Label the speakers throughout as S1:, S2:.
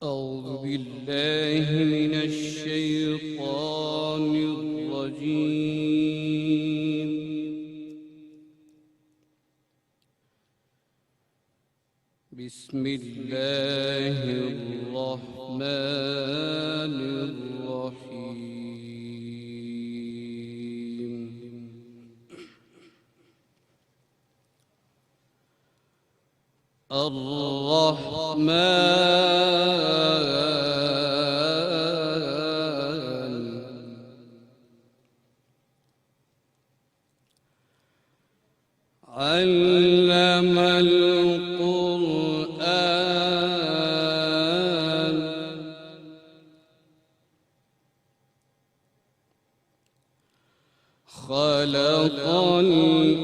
S1: أعوذ بالله من الشيطان الرجيم. بسم الله الرحمن الرحيم. الرحمن علم القرآن خلق الإنسان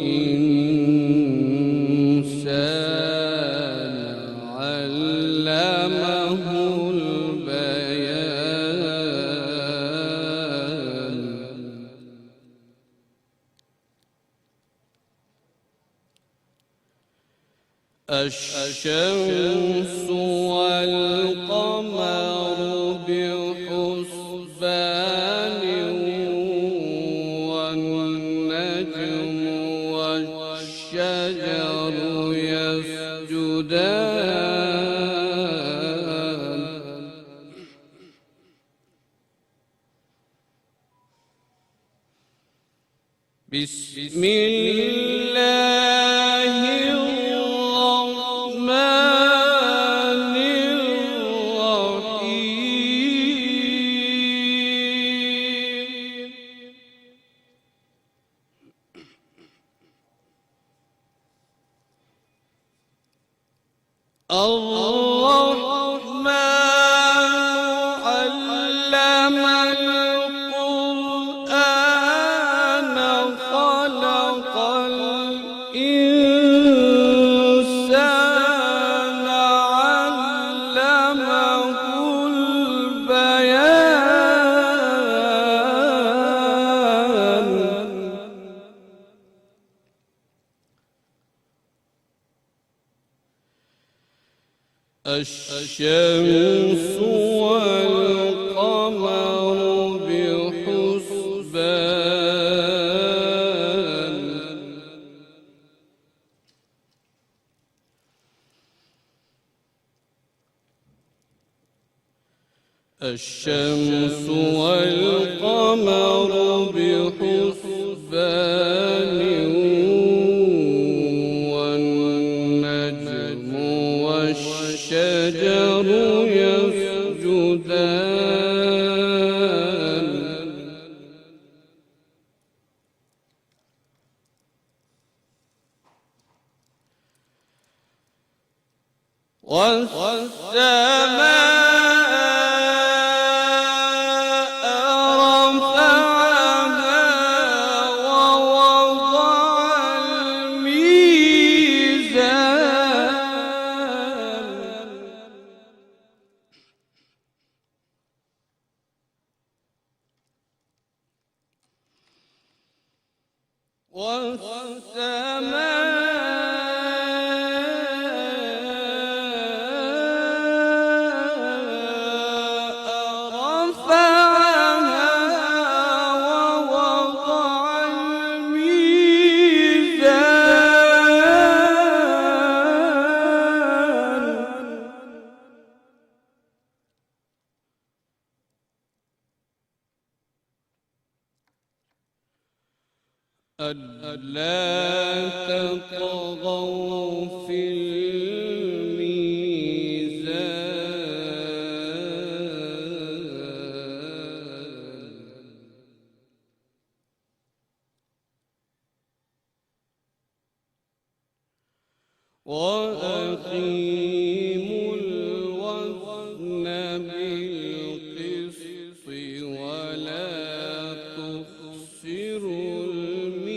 S1: علمه البيان. الشمس والقمر بحسبان والنجم والشجر يسجدان. بسم الله الرحمن الرحيم. الرحمن علم القرآن خلق الإنسان علمه البيان. الشمس والقمر بحسبان. الشمس والقمر بحسبان والنجم والشجر يسجدان. والسماء رفعها ووضع الميزان. ألا تطغوا في الميزان. وأقيموا الوزن بالقسط ولا تخسروا الميزان.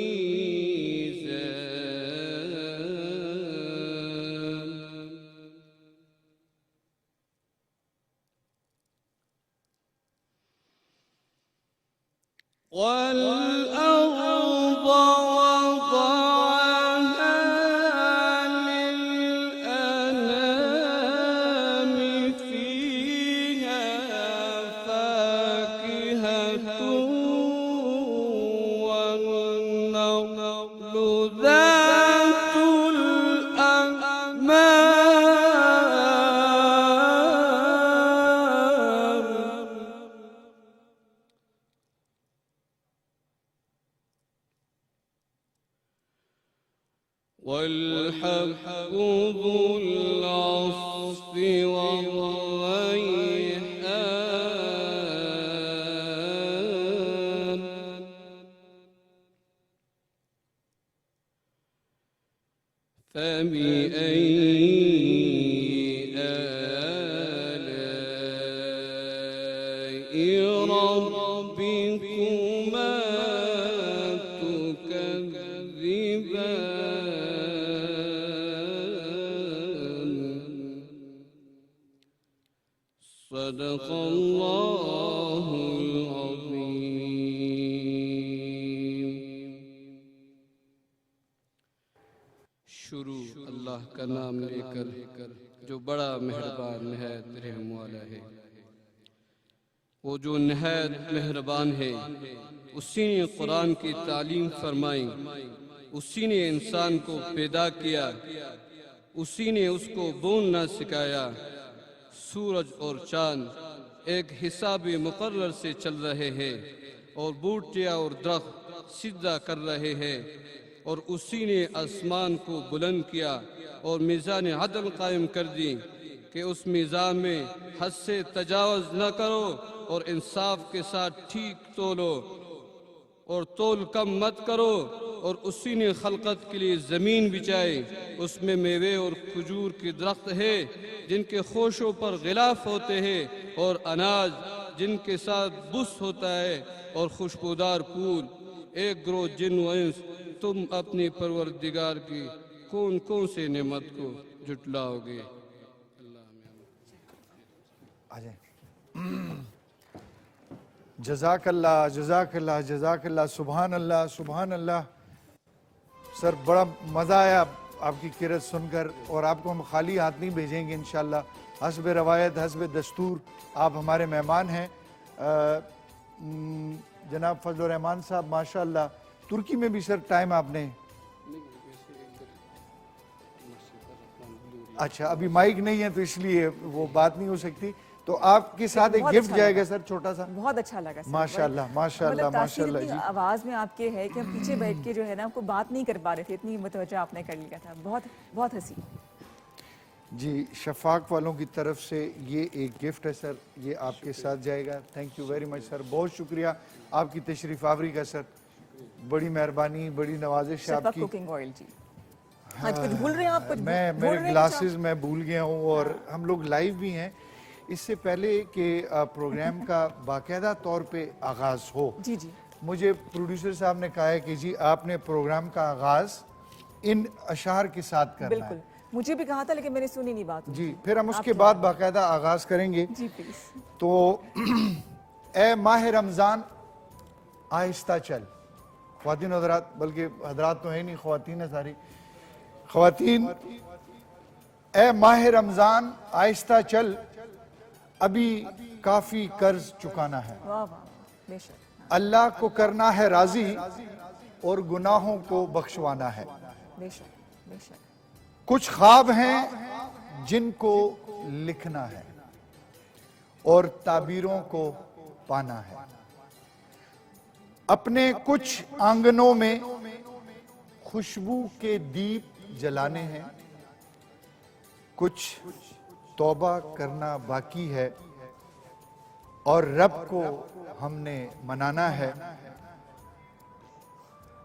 S1: والأرض وضعها للأنام والحب ذو العصف والريحان فبأي آلاء ربكما تكذبان صدق الله العظيم. شروع اللہ کا نام لے کر جو بڑا مہربان نہایت رحم والا ہے. وہ جو نہایت مہربان ہے، اسی نے قرآن کی تعلیم فرمائی، اسی نے انسان کو پیدا کیا، اسی نے اس کو بولنا سکھایا. سورج اور چاند ایک حساب مقرر سے چل رہے ہیں اور بوٹیاں اور درخت سجدہ کر رہے ہیں، اور اسی نے آسمان کو بلند کیا اور میزان عدل قائم کر دی کہ اس میزان میں حد سے تجاوز نہ کرو اور انصاف کے ساتھ ٹھیک تولو اور تول کم مت کرو. اور اسی نے خلقت کے لیے زمین بچائی، اس میں میوے اور کھجور کے درخت ہے جن کے خوشوں پر غلاف ہوتے ہیں، اور اناج جن کے ساتھ بس ہوتا ہے، اور خوشبودار پھول. ایک گروہ جن و انس، تم اپنی پروردگار کی کون کون سے نعمت کو جھٹلاؤ گے؟
S2: جزاک اللہ جزاک اللہ جزاک اللہ. سبحان اللہ سبحان اللہ. سر بڑا مزہ آیا آپ کی قرأت سن کر، اور آپ کو ہم خالی ہاتھ نہیں بھیجیں گے انشاءاللہ. حسب روایت حسب دستور آپ ہمارے مہمان ہیں. جناب فضل الرحمان صاحب ماشاءاللہ ترکی میں بھی سر ٹائم آپ نے؟ اچھا ابھی مائک نہیں ہے تو اس لیے وہ بات نہیں ہو سکتی. تو آپ کے ساتھ ایک گفٹ جائے گا سر چھوٹا سا.
S3: بہت اچھا لگا سر.
S2: ماشاءاللہ ماشاءاللہ ماشاءاللہ جی.
S3: آواز میں آپ کے ہے کہ ہم پیچھے بیٹھ کے جو ہے نا آپ کو بات نہیں کر پا رہے تھے، اتنی متوجہ آپ نے کر لیا تھا. بہت بہت حسین.
S2: جی شفاق والوں کی طرف سے یہ ایک گفٹ ہے سر، یہ آپ کے ساتھ جائے گا. تھینک یو ویری مچ سر، بہت شکریہ آپ کی تشریف آوری کا سر. بڑی مہربانی، بڑی نوازش ہے آپ کی.
S3: کوکنگ آئل جی. آج کچھ بھول رہے ہیں آپ؟
S2: میرے گلاسز میں بھول گیا ہوں، اور ہم لوگ لائیو بھی ہیں. اس سے پہلے کہ پروگرام کا باقاعدہ طور پہ آغاز ہو،
S3: جی جی
S2: مجھے پروڈیوسر صاحب نے کہا ہے کہ جی آپ نے پروگرام کا آغاز ان اشعار کے ساتھ کرنا ہے.
S3: بالکل مجھے بھی کہا تھا لیکن میں نے سنی نہیں بات.
S2: جی پھر ہم اس کے بعد باقاعدہ آغاز کریں گے.
S3: جی پلیز.
S2: تو اے ماہ رمضان آہستہ چل. خواتین حضرات، بلکہ حضرات تو ہیں نہیں، خواتین ہیں ساری. خواتین، اے ماہ رمضان آہستہ چل، ابھی کافی قرض چکانا ہے.
S3: واہ واہ بے شک.
S2: اللہ کو کرنا ہے راضی اور گناہوں کو بخشوانا ہے.
S3: بے شک بے شک.
S2: کچھ خواب ہیں جن کو لکھنا ہے اور تعبیروں کو پانا ہے. اپنے کچھ آنگنوں میں خوشبو کے دیپ جلانے ہیں. کچھ توبہ کرنا باقی ہے اور رب کو ہم نے منانا ہے.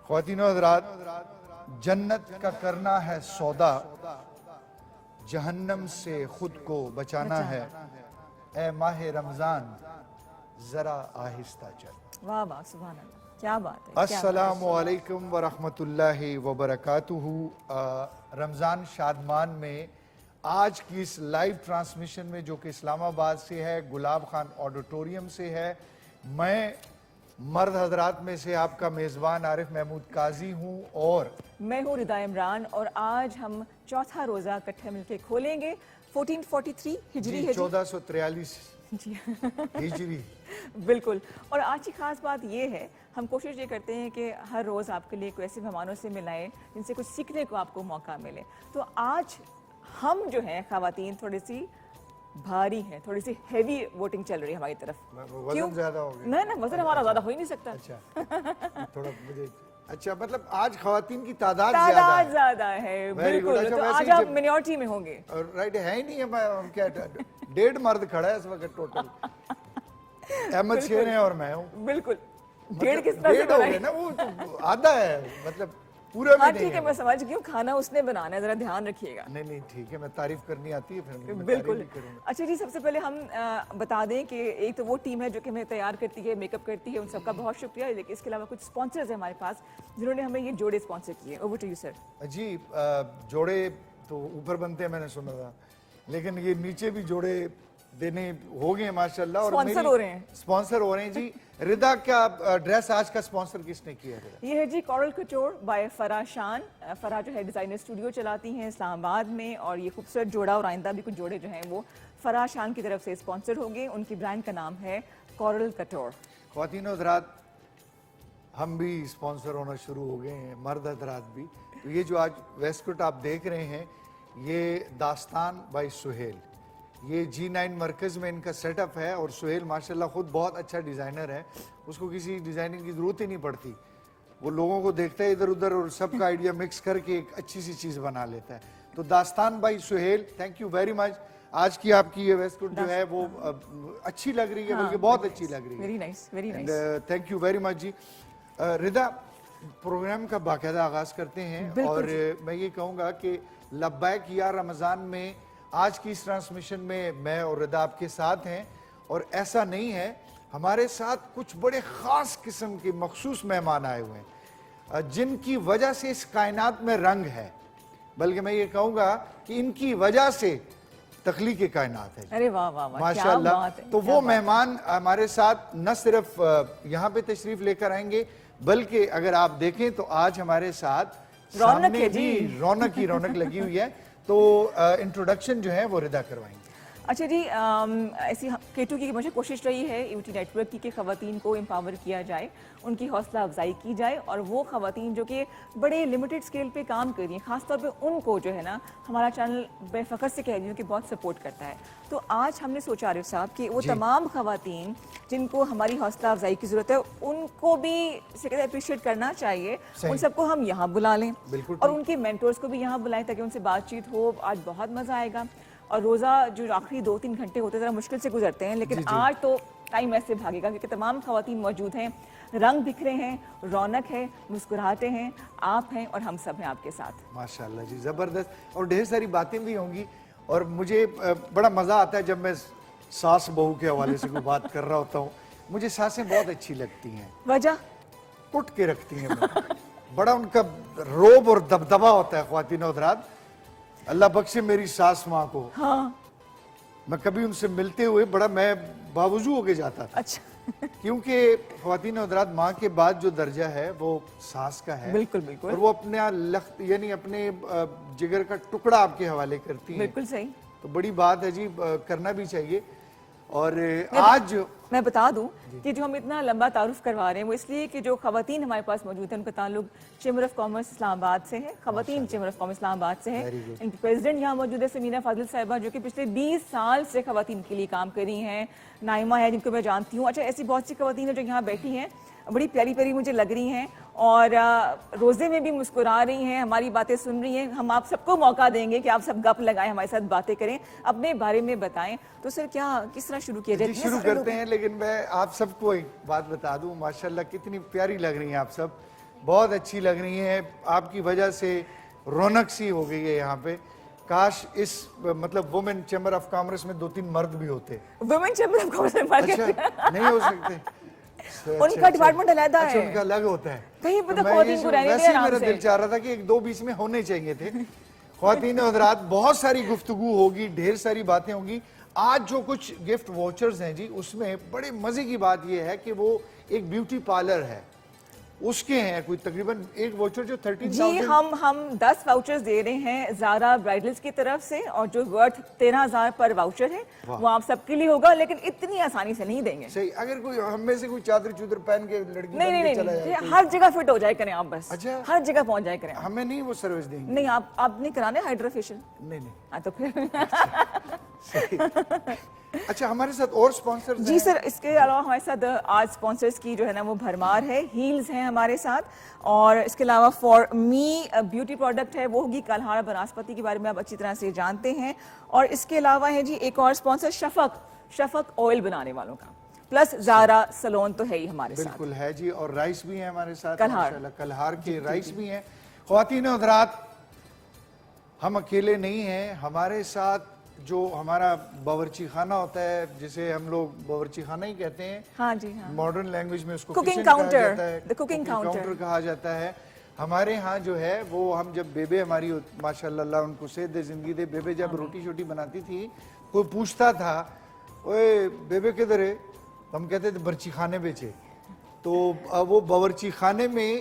S2: خواتین و حضرات، جنت کا کرنا ہے سودا، جہنم سے خود کو بچانا ہے. اے ماہ رمضان ذرا آہستہ چل.
S3: واہ واہ سبحان اللہ، کیا بات ہے.
S2: السلام علیکم ورحمۃ اللہ وبرکاتہ. رمضان شادمان میں آج کی اس لائیو ٹرانسمیشن میں، جو کہ اسلام آباد سے ہے، گلاب خان آڈیٹوریم سے ہے، میں مرد حضرات میں سے آپ کا میزبان عارف محمود قاضی ہوں، اور
S3: میں ہوں ردا عمران. اور آج ہم چوتھا روزہ اکٹھے مل کے کھولیں گے. 1443 ہجری ہے.
S2: 1443
S3: جی
S2: ہجری.
S3: بالکل. اور آج کی خاص بات یہ ہے، ہم کوشش یہ کرتے ہیں کہ ہر روز آپ کے لیے کوئی ایسے مہمانوں سے ملائیں جن سے کچھ سیکھنے کو آپ کو موقع ملے. تو آج ہم جو ہیں خواتین تھوڑی سی بھاری ہیں، تھوڑی سی ہیوی ووٹنگ چل رہی ہے ہماری طرف.
S2: وزن زیادہ ہو گیا؟
S3: نہیں وزن ہمارا زیادہ ہو ہی نہیں سکتا.
S2: اچھا تھوڑا مجھے اچھا مطلب آج خواتین کی تعداد زیادہ
S3: تعداد
S2: ہے.
S3: زیادہ ہے
S2: Very good.
S3: بالکل.
S2: اچھا،
S3: تو
S2: ویسے
S3: آج
S2: ہی
S3: آپ
S2: جب-
S3: منورٹی میں ہوں گے.
S2: رائٹ ہے ہی نہیں ہے کیا 1.5 مرد کھڑا ہے اس وقت ٹوٹل. احمد شیر ہیں اور میں ہوں.
S3: بالکل. ڈیڑھ کس طرح سے
S2: ڈیڑھ ہو
S3: بنائے؟
S2: گئے نا, وہ تو آدھا ہے مطلب پورا بھی
S3: ہاں
S2: نہیں
S3: ٹھیک ہے, میں سمجھ گئی ہوں, کھانا اس نے بنانا ہے, ذرا دھیان رکھیے گا.
S2: نہیں نہیں ٹھیک ہے, میں تعریف کرنی آتی ہے, پھر میں تعریف
S3: بالکل.
S2: بھی کروں گا.
S3: اچھا جی, سب سے پہلے ہم بتا دیں کہ ایک تو وہ ٹیم ہے جو کہ ہمیں تیار کرتی ہے, میک اپ کرتی ہے, ان سب کا بہت شکریہ. لیکن اس کے علاوہ کچھ اسپانسرز ہیں ہمارے پاس جنہوں نے ہمیں یہ جوڑے اسپانسر کیے. Over to you sir.
S2: جی جوڑے تو اوپر بنتے ہیں میں نے سنا تھا, لیکن یہ نیچے بھی جوڑے دینے ہو گئے ماشاءاللہ. اور
S3: اسپانسر ہو رہے ہیں.
S2: اسپانسر ہو رہے ہیں جی. ردا کا ڈریس آج کا اسپانسر کس نے کیا ہے؟
S3: یہ ہے جی کورل کٹور بائی فرا شان. فرا جو ہے ڈیزائنر اسٹوڈیو چلاتی ہیں اسلام آباد میں, اور یہ خوبصورت جوڑا اور آئندہ بھی کچھ جوڑے جو ہیں وہ فرا شان کی طرف سے اسپانسر ہوں گے. ان کی برانڈ کا نام ہے کورل کٹور.
S2: خواتین و حضرات, ہم بھی اسپانسر ہونا شروع ہو گئے ہیں, مرد حضرات بھی. تو یہ جو آج ویسٹ کوٹ آپ دیکھ رہے ہیں, یہ داستان بائی سہیل, یہ G9 مرکز میں ان کا سیٹ اپ ہے. اور سہیل ماشاءاللہ خود بہت اچھا ڈیزائنر ہے, اس کو کسی ڈیزائننگ کی ضرورت ہی نہیں پڑتی. وہ لوگوں کو دیکھتا ہے ادھر ادھر اور سب کا آئیڈیا مکس کر کے ایک اچھی سی چیز بنا لیتا ہے. تو داستان by Sohail, thank you very مچ. آج کی آپ کی یہ ویسٹ کوٹ جو ہے وہ اچھی لگ رہی ہے, بلکہ بہت اچھی لگ رہی ہے.
S3: Very nice, very nice.
S2: Thank you very much ji. Rida, program کا باقاعدہ آغاز کرتے ہیں, اور میں یہ کہوں گا کہ لبیک یا رمضان میں آج کی اس ٹرانسمیشن میں اور ردا آپ کے ساتھ ہیں. اور ایسا نہیں ہے, ہمارے ساتھ کچھ بڑے خاص قسم کے مخصوص مہمان آئے ہوئے ہیں جن کی وجہ سے اس کائنات میں رنگ ہے, بلکہ میں یہ کہوں گا کہ ان کی وجہ سے تخلیق کائنات ہے.
S3: ارے واہ واہ واہ,
S2: ماشاءاللہ. تو وہ مہمان ہمارے ساتھ نہ صرف یہاں پہ تشریف لے کر آئیں گے, بلکہ اگر آپ دیکھیں تو آج ہمارے ساتھ سامنے بھی رونق ہی رونق لگی ہوئی ہے. تو انٹروڈکشن جو ہے وہ ردا کروائیں گے.
S3: اچھا جی, ایسی K2 کی مجھے کوشش رہی ہے ایوٹی نیٹ ورک کی کہ خواتین کو امپاور کیا جائے, ان کی حوصلہ افزائی کی جائے, اور وہ خواتین جو کہ بڑے لمیٹڈ سکیل پہ کام کر رہی ہیں, خاص طور پہ ان کو جو ہے نا ہمارا چینل بے فخر سے کہہ رہی ہوں کہ بہت سپورٹ کرتا ہے. تو آج ہم نے سوچا عارف صاحب کہ وہ تمام خواتین جن کو ہماری حوصلہ افزائی کی ضرورت ہے, ان کو بھی اپریشیٹ کرنا چاہیے. ان سب کو ہم یہاں بلا لیں, اور ان کے مینٹورز کو بھی یہاں بلائیں تاکہ ان سے بات چیت ہو. آج بہت مزہ آئے گا. اور روزہ جو آخری 2-3 گھنٹے ہوتے ہیں ذرا مشکل سے گزرتے ہیں, لیکن آج تو ٹائم ایسے بھاگے گا کیونکہ تمام خواتین موجود ہیں, رنگ بکھرے ہیں, رونق ہے, مسکراہٹیں ہیں, آپ ہیں, اور ہم سب ہیں آپ کے ساتھ.
S2: ماشاءاللہ جی, زبردست. اور ڈھیر ساری باتیں بھی ہوں گی, اور مجھے بڑا مزہ آتا ہے جب میں ساس بہو کے حوالے سے کوئی بات کر رہا ہوتا ہوں. مجھے ساسیں بہت اچھی لگتی ہیں,
S3: وجہ
S2: کٹ کے رکھتی ہیں, بڑا ان کا روب اور دبدبا ہوتا ہے. خواتین و حضرات, اللہ بخشے میری ساس ماں کو,
S3: ہاں
S2: میں کبھی ان سے ملتے ہوئے بڑا میں باوضو ہو کے جاتا تھا.
S3: اچھا,
S2: کیونکہ خواتین و حضرات, ماں کے بعد جو درجہ ہے وہ ساس کا ہے.
S3: بالکل بالکل,
S2: اور وہ اپنا یعنی اپنے جگر کا ٹکڑا آپ کے حوالے کرتی ہیں.
S3: بالکل صحیح.
S2: تو بڑی بات ہے جی, کرنا بھی چاہیے. اور آج
S3: میں بتا دوں کہ جو ہم اتنا لمبا تعارف کروا رہے ہیں وہ اس لیے کہ جو خواتین ہمارے پاس موجود ہیں ان کا تعلق چیمبر آف کامرس اسلام آباد سے ہے. خواتین چیمبر آف کامرس اسلام آباد سے ہے. ان کی پریزیڈنٹ یہاں موجود ہے سمینا فاضل صاحبہ, جو کہ پچھلے 20 سال سے خواتین کے لیے کام کر رہی ہیں. نائمہ ہے جن کو میں جانتی ہوں. اچھا, ایسی بہت سی خواتین ہیں جو یہاں بیٹھی ہیں, بڑی پیاری پیاری مجھے لگ رہی ہیں, اور روزے میں بھی مسکرا رہی ہیں, ہماری باتیں سن رہی ہیں. ہم آپ سب کو موقع دیں گے کہ آپ سب گپ لگائیں, ہمارے ساتھ باتیں کریں, اپنے بارے میں بتائیں. تو سر کیا کس طرح شروع کیا جائے؟
S2: شروع کرتے ہیں, لیکن میں آپ سب کو ایک بات بتا دوں, ماشاءاللہ کتنی پیاری لگ رہی ہیں آپ سب, بہت اچھی لگ رہی ہیں. آپ کی وجہ سے رونق سی ہو گئی ہے یہاں پہ. کاش اس مطلب وومن چیمبر آف کامرس میں 2-3 مرد بھی ہوتے.
S3: وومن چیمبر آف کامرس
S2: اچھا نہیں ہو سکتے,
S3: ان کا ڈپارٹمنٹ علیحدہ ہے,
S2: ان کا الگ ہوتا ہے.
S3: کہیں پہ تو خواتین کو رہنے دیں آرام سے.
S2: میرا دل چاہ رہا تھا کہ 1-2 بیچ میں ہونے چاہیے تھے. خواتین و حضرات, بہت ساری گفتگو ہوگی, ڈھیر ساری باتیں ہوں گی. آج جو کچھ گفٹ واچرز ہیں جی, اس میں بڑے مزے کی بات یہ ہے کہ وہ ایک بیوٹی پارلر ہے, اس کے ہیں کوئی تقریباً ایک واچر جو 13,000.
S3: جی, ہم 10 واؤچرز دے رہے ہیں زارا برائڈلز کی طرف سے, اور جو ورتھ 13,000 پر واؤچر ہے وہ آپ سب کے لیے ہوگا, لیکن اتنی آسانی سے نہیں دیں گے.
S2: صحیح, اگر کوئی ہم میں سے کوئی چادر چودر پہن کے لڑکی
S3: نہیں, ہر جگہ فٹ ہو جائے کریں آپ, بس ہر جگہ پہنچ جائے کریں.
S2: ہمیں نہیں وہ سروس دیں گے.
S3: نہیں, آپ نہیں کرانے ہائیڈرا فیشل؟
S2: نہیں.
S3: ہاں تو پھر
S2: اچھا ہمارے ساتھ اور سپانسرز
S3: جی سر، اس کے علاوہ ہمارے ساتھ آج سپانسرز کی جو ہے نا وہ بھرمار ہے. ہیلز ہیں ہمارے ساتھ، اور اس کے علاوہ فار می بیوٹی پروڈکٹ ہے، وہ ہوگی کلہاڑ بناسپتی کے بارے میں آپ اچھی طرح سے جانتے ہیں. اور اس کے علاوہ ہے جی ایک اور سپانسر شفق آئل بنانے والوں کا، پلس زارا سلون تو ہے ہی ہمارے ساتھ.
S2: بالکل ہے جی. اور رائس بھی ہیں ہمارے ساتھ
S3: کلہاڑ.
S2: ماشاءاللہ، کلہاڑ کے رائس بھی ہیں. خواتین و حضرات، ہم اکیلے نہیں ہیں، ہمارے ساتھ جو ہمارا باورچی خانہ ہوتا ہے، جسے ہم لوگ باورچی خانہ ہی کہتے ہیں،
S3: ہاں جی ہاں،
S2: ماڈرن لینگویج میں اس کو
S3: Cooking
S2: کچن کہا
S3: counter,
S2: جاتا ہے،
S3: the cooking counter.
S2: کاؤنٹر کہا جاتا ہے. ہمارے ہاں جو ہے وہ ہم جب بیبے ہماری ماشاءاللہ اللہ ان کو صحت دے زندگی دے، بیبے جب روٹی شوٹی بناتی تھی، کوئی پوچھتا تھا اوے بیبے کدھر ہے، ہم کہتے تھے برچی خانے بیچے. تو وہ باورچی خانے میں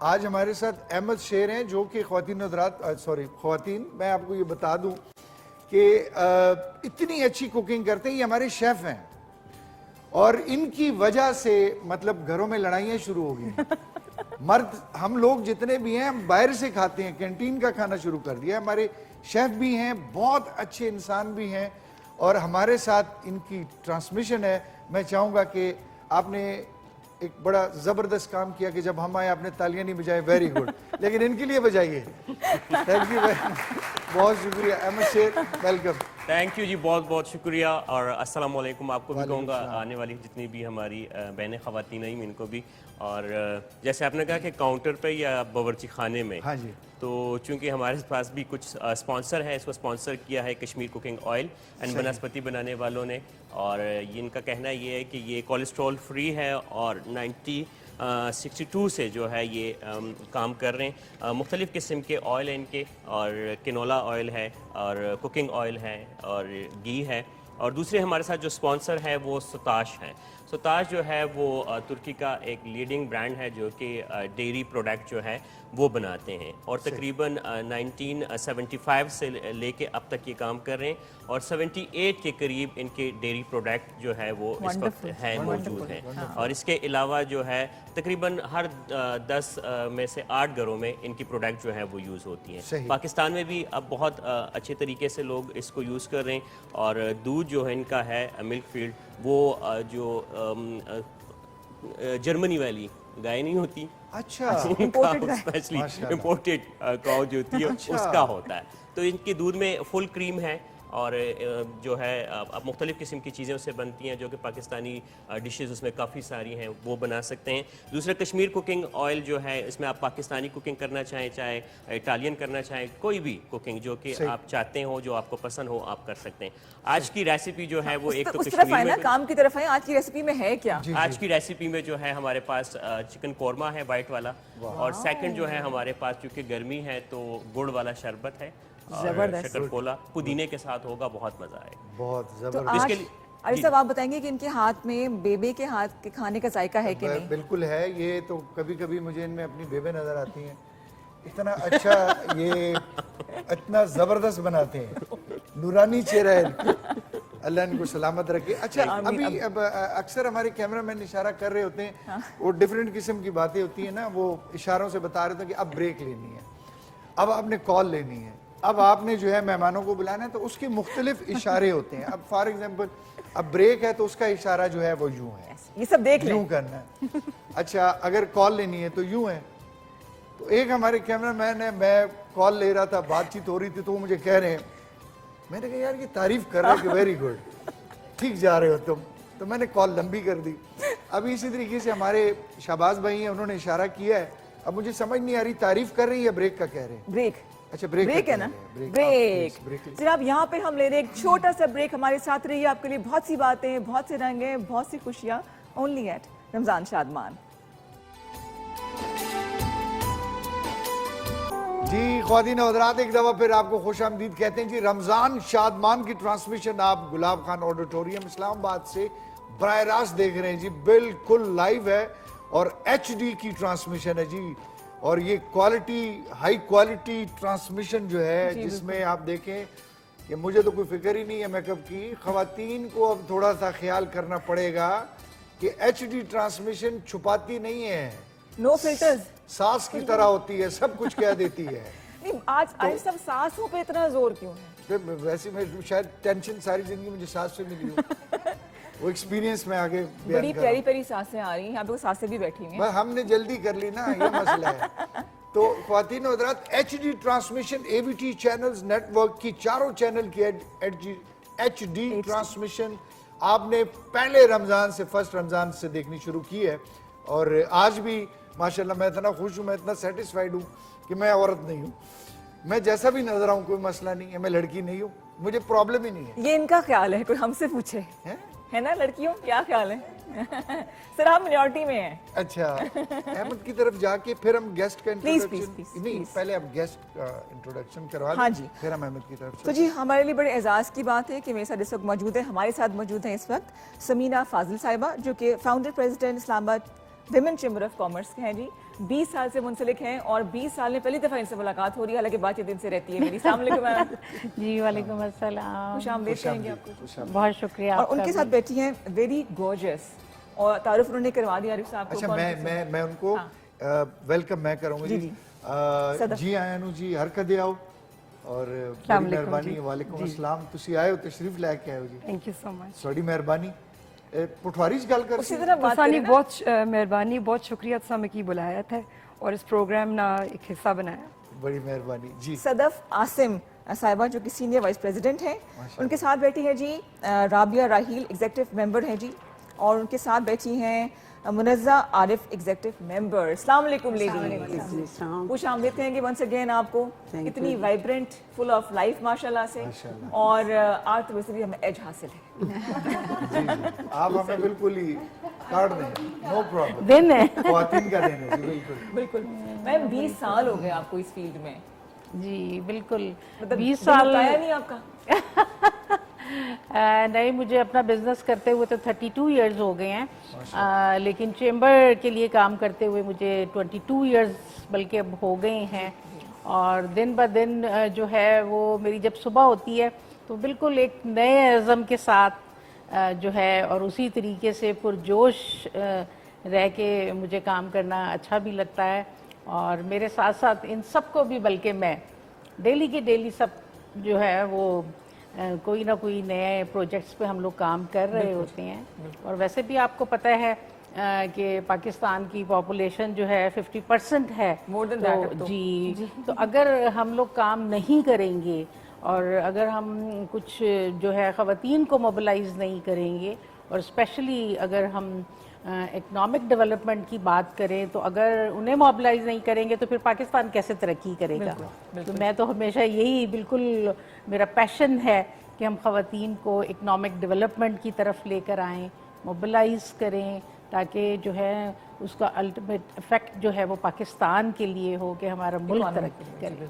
S2: آج ہمارے ساتھ احمد شیر ہیں، جو کہ خواتین میں آپ کو یہ بتا دوں کہ اتنی اچھی کوکنگ کرتے ہیں. یہ ہمارے شیف ہیں، اور ان کی وجہ سے مطلب گھروں میں لڑائیاں شروع ہو گئی ہیں. مرد ہم لوگ جتنے بھی ہیں ہم باہر سے کھاتے ہیں، کینٹین کا کھانا شروع کر دیا. ہمارے شیف بھی ہیں، بہت اچھے انسان بھی ہیں، اور ہمارے ساتھ ان کی ٹرانسمیشن ہے. میں چاہوں گا کہ آپ نے ایک بڑا زبردست کام کیا کہ جب ہم آئے آپ نے تالیاں نہیں بجائے، ویری گڈ، لیکن ان کے لیے بجائیے. تھینک یو، بہت شکریہ. احمد شیر ویلکم.
S4: تھینک یو جی، بہت بہت شکریہ. اور السلام علیکم آپ کو بھی کہوں گا، آنے والی جتنی بھی ہماری بہنیں خواتین ہیں ان کو بھی. اور جیسے آپ نے کہا کہ کاؤنٹر پہ یا باورچی خانے میں،
S2: ہاں جی،
S4: تو چونکہ ہمارے پاس بھی کچھ سپانسر ہے، اس کو سپانسر کیا ہے Kashmir cooking oil and banaspati بنانے والوں نے. اور ان کا کہنا یہ ہے کہ یہ کولیسٹرول فری ہے، اور 62 سے جو ہے یہ کام کر رہے ہیں. مختلف قسم کے آئل ہیں ان کے، اور کنولا آئل ہے، اور کوکنگ آئل ہے، اور گھی ہے. اور دوسرے ہمارے ساتھ جو سپانسر ہے وہ ستاش ہیں. ستاش جو ہے وہ ترکی کا ایک لیڈنگ برانڈ ہے، جو کہ ڈیری پروڈکٹ جو ہے وہ بناتے ہیں. اور تقریباً 1975 سے لے کے اب تک یہ کام کر رہے ہیں، اور 78 کے قریب ان کے ڈیری پروڈکٹ جو ہے وہ اس وقت ہیں موجود ہیں. اور اس کے علاوہ جو ہے تقریباً ہر 10 میں سے 8 گھروں میں ان کی پروڈکٹ جو ہے وہ یوز ہوتی ہیں. پاکستان میں بھی اب بہت اچھے طریقے سے لوگ اس کو یوز کر رہے ہیں. اور دودھ جو ہے ان کا ہے ملک فیلڈ، وہ جو جرمنی والی گائے نہیں ہوتی،
S2: اچھا،
S4: اسپیشلی امپورٹڈ کاؤ جو ہوتی ہے اس کا ہوتا ہے. تو ان کے دودھ میں فل کریم ہے، اور جو ہے اب مختلف قسم کی چیزیں اس سے بنتی ہیں، جو کہ پاکستانی ڈشز اس میں کافی ساری ہیں، وہ بنا سکتے ہیں. دوسرا کشمیر کوکنگ آئل جو ہے، اس میں آپ پاکستانی کوکنگ کرنا چاہیں، چاہے اٹالین کرنا چاہیں، کوئی بھی کوکنگ جو کہ آپ چاہتے ہو، جو آپ کو پسند ہو، آپ کر سکتے ہیں. آج کی ریسیپی جو ہے وہ ایک تو کشمیر میں
S3: کام کی طرف ہے. آج کی ریسیپی میں ہے کیا؟
S4: آج کی ریسیپی میں جو ہے ہمارے پاس چکن قورمہ ہے وائٹ والا، اور سیکنڈ جو ہے ہمارے پاس چونکہ گرمی ہے تو گڑ والا شربت ہے، اور شکر کولا پودینے کے ساتھ ہوگا، بہت مزہ آئے گا.
S2: بہت زبردست.
S3: علی صاحب آپ بتائیں گے کہ ان کے ہاتھ میں بیبے کے ہاتھ کے کھانے کا ذائقہ ہے کہ نہیں؟
S2: بالکل ہے. یہ تو کبھی کبھی مجھے ان میں اپنی بیبے نظر آتی ہیں، اتنا اچھا، یہ اتنا زبردست بناتے ہیں. نورانی چہرہ ہے، اللہ ان کو سلامت رکھے. اچھا، ابھی اکثر ہمارے کیمرہ مین اشارہ کر رہے ہوتے ہیں، وہ ڈیفرنٹ قسم کی باتیں ہوتی ہیں نا، وہ اشاروں سے بتا رہے تھے کہ اب بریک لینی ہے، اب آپ نے کال لینی ہے، اب آپ نے جو ہے مہمانوں کو بلانا ہے. تو اس کے مختلف اشارے ہوتے ہیں. اب فار ایگزامپل اب بریک ہے تو اس کا اشارہ جو ہے وہ یوں ہے،
S3: یہ سب دیکھ لیں،
S2: یوں کرنا ہے. اچھا، اگر کال لینی ہے تو یوں ہے. تو ایک ہمارے کیمرہ مین ہے، میں کال لے رہا تھا، بات چیت ہو رہی تھی، تو وہ مجھے کہہ رہے ہیں، میں نے کہا یار یہ تعریف کر رہا ہے کہ ویری گڈ، ٹھیک جا رہے ہو تم. تو میں نے کال لمبی کر دی. ابھی اسی طریقے سے ہمارے شہباز بھائی ہیں، انہوں نے اشارہ کیا ہے. اب مجھے سمجھ نہیں آ رہی تعریف کر رہی ہے یا بریک کا کہہ رہے ہیں؟
S3: بریک.
S2: اچھا،
S3: بریک ہے نا، بریک. جناب یہاں پہ ہم لے رہے ایک چھوٹا سا بریک. ہمارے ساتھ رہیے، آپ کے لیے بہت سی باتیں، بہت سے رنگ ہیں، بہت سی خوشیاں. اونلی ایٹ رمضان شادمان.
S2: جی خواتین و حضرات، ایک دفعہ پھر آپ کو خوش آمدید کہتے ہیں. جی رمضان شادمان کی ٹرانسمیشن آپ گلاب خان آڈیٹوریم اسلام آباد سے براہ راست دیکھ رہے ہیں. جی بالکل لائیو ہے، اور HD کی ٹرانسمیشن ہے جی. اور یہ کوالٹی، ہائی کوالٹی ٹرانسمیشن جو ہے، جس میں آپ دیکھیں کہ مجھے تو کوئی فکر ہی نہیں ہے میک اپ کی. خواتین کو اب تھوڑا سا خیال کرنا پڑے گا کہ HD ٹرانسمیشن چھپاتی نہیں ہے،
S3: نو فلٹرز،
S2: ساس کی طرح ہوتی ہے، سب کچھ کہہ دیتی ہے.
S3: نہیں آج سب ساسوں پہ اتنا زور کیوں ہے؟
S2: پھر ویسے میں شاید ٹینشن ساری زندگی مجھے سانس سے ملی ہو وہ ایکسپیرینس میں آگے بیان
S3: بڑی
S2: کر رہا
S3: پیاری
S2: ہوں.
S3: پیاری سانسیں آ رہی ہیں, یہاں پہ سانسیں بھی بیٹھی ہوئی ہیں.
S2: بس ہم نے جلدی کر لی نا, یہ مسئلہ ہے. تو خواتین و حضرات, H D transmission A V T channels network کی چاروں چینل کی ایچ ڈی ٹرانسمیشن آپ نے پہلے رمضان سے, فرسٹ رمضان سے دیکھنی شروع کی ہے. اور آج بھی ماشاءاللہ میں اتنا خوش ہوں, میں اتنا سیٹسفائیڈ ہوں کہ میں عورت نہیں ہوں. میں جیسا بھی نظر آؤں کوئی مسئلہ نہیں ہے, میں لڑکی نہیں ہوں, مجھے پرابلم ہی نہیں ہے.
S3: یہ ان کا خیال ہے, کوئی ہم سے پوچھے ہے نا لڑکیوں کیا خیال ہے. سر ہم مینورٹی میں ہیں.
S2: اچھا, احمد کی طرف جا کے پھر ہم گیسٹ کا انٹروڈکشن, نہیں پہلے اب گیسٹ کا انٹروڈکشن کروا
S3: ہاں
S2: دیں,
S3: جی.
S2: پھر ہم احمد کی طرف
S3: تو جی ہمارے لیے بڑے اعزاز کی بات ہے کہ میرے ساتھ اس وقت موجود ہے, ہمارے ساتھ موجود ہیں اس وقت سمینہ فاضل صاحبہ, جو کہ فاؤنڈر پریزیڈنٹ اسلام آباد ویمن چیمبر آف کامرس کے ہیں جی. 20 سال سے منسلک ہیں اور 20 سال میں پہلی دفعہ ان سے ملاقات ہو رہی ہے, حالانکہ بات چیت ان سے رہتی ہے میری. السلام علیکم میم.
S5: جی وعلیکم السلام,
S3: خوش آمدید کہیں گے آپ کو.
S5: بہت شکریہ.
S3: اور ان کے ساتھ بیٹھی ہیں ویری گورجس, اور تعارف انہوں نے کروا دیا عارف صاحب کو.
S2: اچھا میں ان کو ویلکم میں کروں گا جی. جی آئینو جی حرکت دے آؤ, اور بڑی مہربانی. وعلیکم السلام, تسی آئے ہو, تشریف لے کے آئے ہو جی.
S5: تھینک یو سو مچ.
S2: سوڑی مہربانی. پٹواری سے گل کر
S3: اسی طرح بات
S5: تسانی
S3: کریں نا.
S5: بہت مہربانی, بہت شکریہ تسا میں کی بلایا تھا اور اس پروگرام نا ایک حصہ بنایا.
S2: بڑی مہربانی جی.
S3: صدف عاصم صاحبہ جو کہ سینئر وائس پریزیڈنٹ ہیں, ان کے ساتھ بیٹھی ہے جی رابعہ راحیل ایگزیکٹو ممبر ہیں جی, اور ان کے ساتھ بیٹھی ہیں منزہ عارف ایگزیکٹو ممبر. السلام علیکم لیڈیز, خوش آمدید کہیں گے ونس اگین آپ کو. اتنی وائبرنٹ, فل آف لائف ماشاءاللہ سے, اور آج تو ویسے بھی ہمیں ایج حاصل ہے.
S2: آپ ہمیں بالکل ہی کاٹ دیں, نو پرابلم.
S5: دن ہے
S2: خواتین کا دن ہے جی.
S3: بالکل. میم 20 سال ہو گئے آپ کو اس فیلڈ میں.
S5: جی بالکل.
S3: 20 سال نہیں آپ کا.
S5: نہیں, مجھے اپنا بزنس کرتے ہوئے تو 32 ایئرز ہو گئے ہیں, لیکن چیمبر کے لیے کام کرتے ہوئے مجھے 22 ایئرز بلکہ اب ہو گئے ہیں. اور دن بہ دن جو ہے وہ میری جب صبح ہوتی ہے تو بالکل ایک نئے عزم کے ساتھ جو ہے اور اسی طریقے سے پرجوش رہ کے مجھے کام کرنا اچھا بھی لگتا ہے. اور میرے ساتھ ساتھ ان سب کو بھی, بلکہ میں ڈیلی کے ڈیلی سب جو ہے وہ کوئی نہ کوئی نئے پروجیکٹس پہ ہم لوگ کام کر رہے ہوتے ہیں. اور ویسے بھی آپ کو پتہ ہے کہ پاکستان کی پاپولیشن جو ہے 50% ہے. جی, تو اگر ہم لوگ کام نہیں کریں گے اور اگر ہم کچھ جو ہے خواتین کو موبلائز نہیں کریں گے, اور اسپیشلی اگر ہم اکنامک ڈیولپمنٹ کی بات کریں تو اگر انہیں موبلائز نہیں کریں گے تو پھر پاکستان کیسے ترقی کرے گا. تو میں تو ہمیشہ یہی بالکل میرا پیشن ہے کہ ہم خواتین کو اکنامک ڈیولپمنٹ کی طرف لے کر آئیں, موبلائز کریں, تاکہ جو ہے اس کا الٹیمیٹ افیکٹ جو ہے وہ پاکستان کے لیے ہو کہ ہمارا ملک ترقی کرے.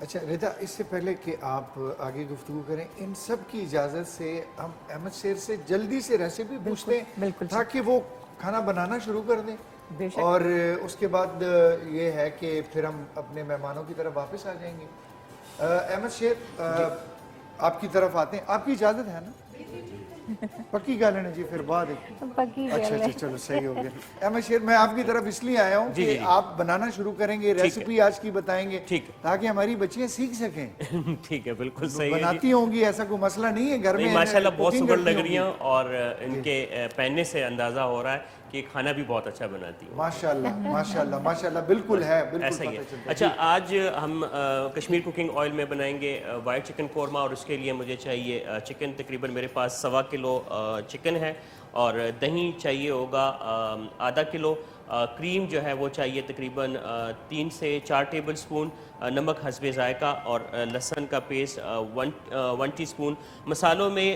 S2: اچھا ریتا, اس سے پہلے کہ آپ آگے گفتگو کریں, ان سب کی اجازت سے ہم احمد شیر سے جلدی سے ریسیپی پوچھتے ہیں تاکہ وہ کھانا بنانا شروع کر دیں, اور اس کے بعد یہ ہے کہ پھر ہم اپنے مہمانوں کی طرف واپس آ جائیں گے. احمد شیر آپ کی طرف آتے ہیں, آپ کی اجازت ہے نا؟ پکی گل ہے جی, پھر بعد. اچھا چلو صحیح ہو گیا. احمد شیر میں آپ کی طرف اس لیے آیا ہوں کہ آپ بنانا شروع کریں گے, ریسیپی آج کی بتائیں گے تاکہ ہماری بچیاں سیکھ سکیں.
S4: ٹھیک ہے, بالکل صحیح.
S2: بناتی ہوں گی, ایسا کوئی مسئلہ نہیں ہے گھر میں.
S4: ماشاءاللہ بہت سگر لگ رہی ہیں, اور ان کے پہننے سے اندازہ ہو رہا ہے کہ کھانا بھی بہت اچھا بناتی ہیں.
S2: ماشاءاللہ ماشاءاللہ ماشاءاللہ, بالکل ہے,
S4: ایسا ہی ہے. اچھا, آج ہم کشمیر کوکنگ آئل میں بنائیں گے وائٹ چکن قورمہ, اور اس کے لیے مجھے چاہیے چکن, تقریباً میرے پاس 1.25 کلو چکن ہے, اور دہی چاہیے ہوگا ½ کلو, کریم جو ہے وہ چاہیے تقریباً 3 سے 4 ٹیبل سپون, نمک حسب ذائقہ, اور لہسن کا پیسٹ 1 ٹی سپون. مسالوں میں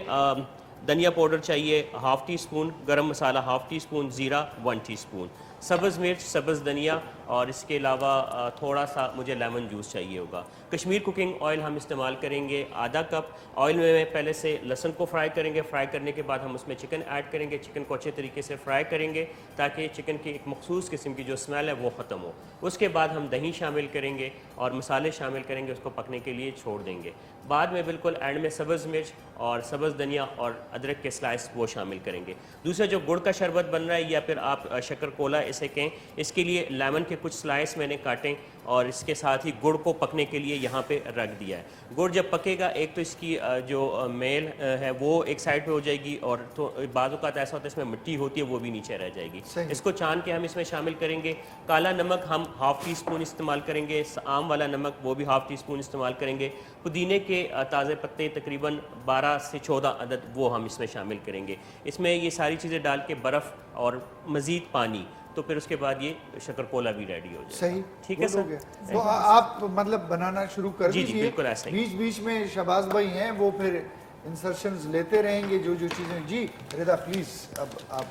S4: دھنیا پاؤڈر چاہیے ½ ٹی سپون, گرم مسالہ ½ ٹی سپون, زیرہ 1 ٹی سپون, سبز مرچ, سبز دھنیا, اور اس کے علاوہ تھوڑا سا مجھے لیمن جوس چاہیے ہوگا. کشمیر کوکنگ آئل ہم استعمال کریں گے ½ کپ. آئل میں پہلے سے لہسن کو فرائی کریں گے, فرائی کرنے کے بعد ہم اس میں چکن ایڈ کریں گے, چکن کو اچھے طریقے سے فرائی کریں گے تاکہ چکن کی ایک مخصوص قسم کی جو اسمیل ہے وہ ختم ہو. اس کے بعد ہم دہی شامل کریں گے اور مسالے شامل کریں گے, اس کو پکنے کے لیے چھوڑ دیں گے. بعد میں بالکل اینڈ میں سبز مرچ اور سبز دھنیا اور ادرک کے سلائس وہ شامل کریں گے. دوسرا جو گڑ کا شربت بن رہا ہے, یا پھر آپ شکر کولا اسے کہیں. اس کے لیے لیمن کے کچھ سلائس میں نے کاٹیں اور اس کے ساتھ ہی گڑ کو پکنے کے لیے یہاں پہ رکھ دیا ہے. گڑ جب پکے گا ایک تو اس کی جو میل ہے وہ ایک سائڈ پہ ہو جائے گی اور تو بعض اوقات ایسا ہوتا ہے اس میں مٹی ہوتی ہے وہ بھی نیچے رہ جائے گی. اس کو چھان کے ہم اس میں شامل کریں گے. کالا نمک ہم ½ ٹی اسپون استعمال کریں گے. عام والا نمک وہ بھی ½ ٹی اسپون استعمال کریں گے. پودینے کے تازے پتے تقریباً 12 سے 14 عدد وہ ہم اس میں شامل کریں گے. اس میں یہ ساری چیزیں ڈال کے برف اور مزید پانی, تو پھر اس کے بعد یہ شکر پولا بھی ریڈی ہو جائے.
S2: صحیح,
S4: ٹھیک ہے سر.
S2: تو آپ مطلب بنانا شروع کر
S4: جی
S2: دیجئے.
S4: بالکل ایسا ہی.
S2: بیچ بیچ میں شہباز بھائی ہیں وہ پھر انسرشنز لیتے رہیں گے جو چیزیں. جی رضا پلیز, اب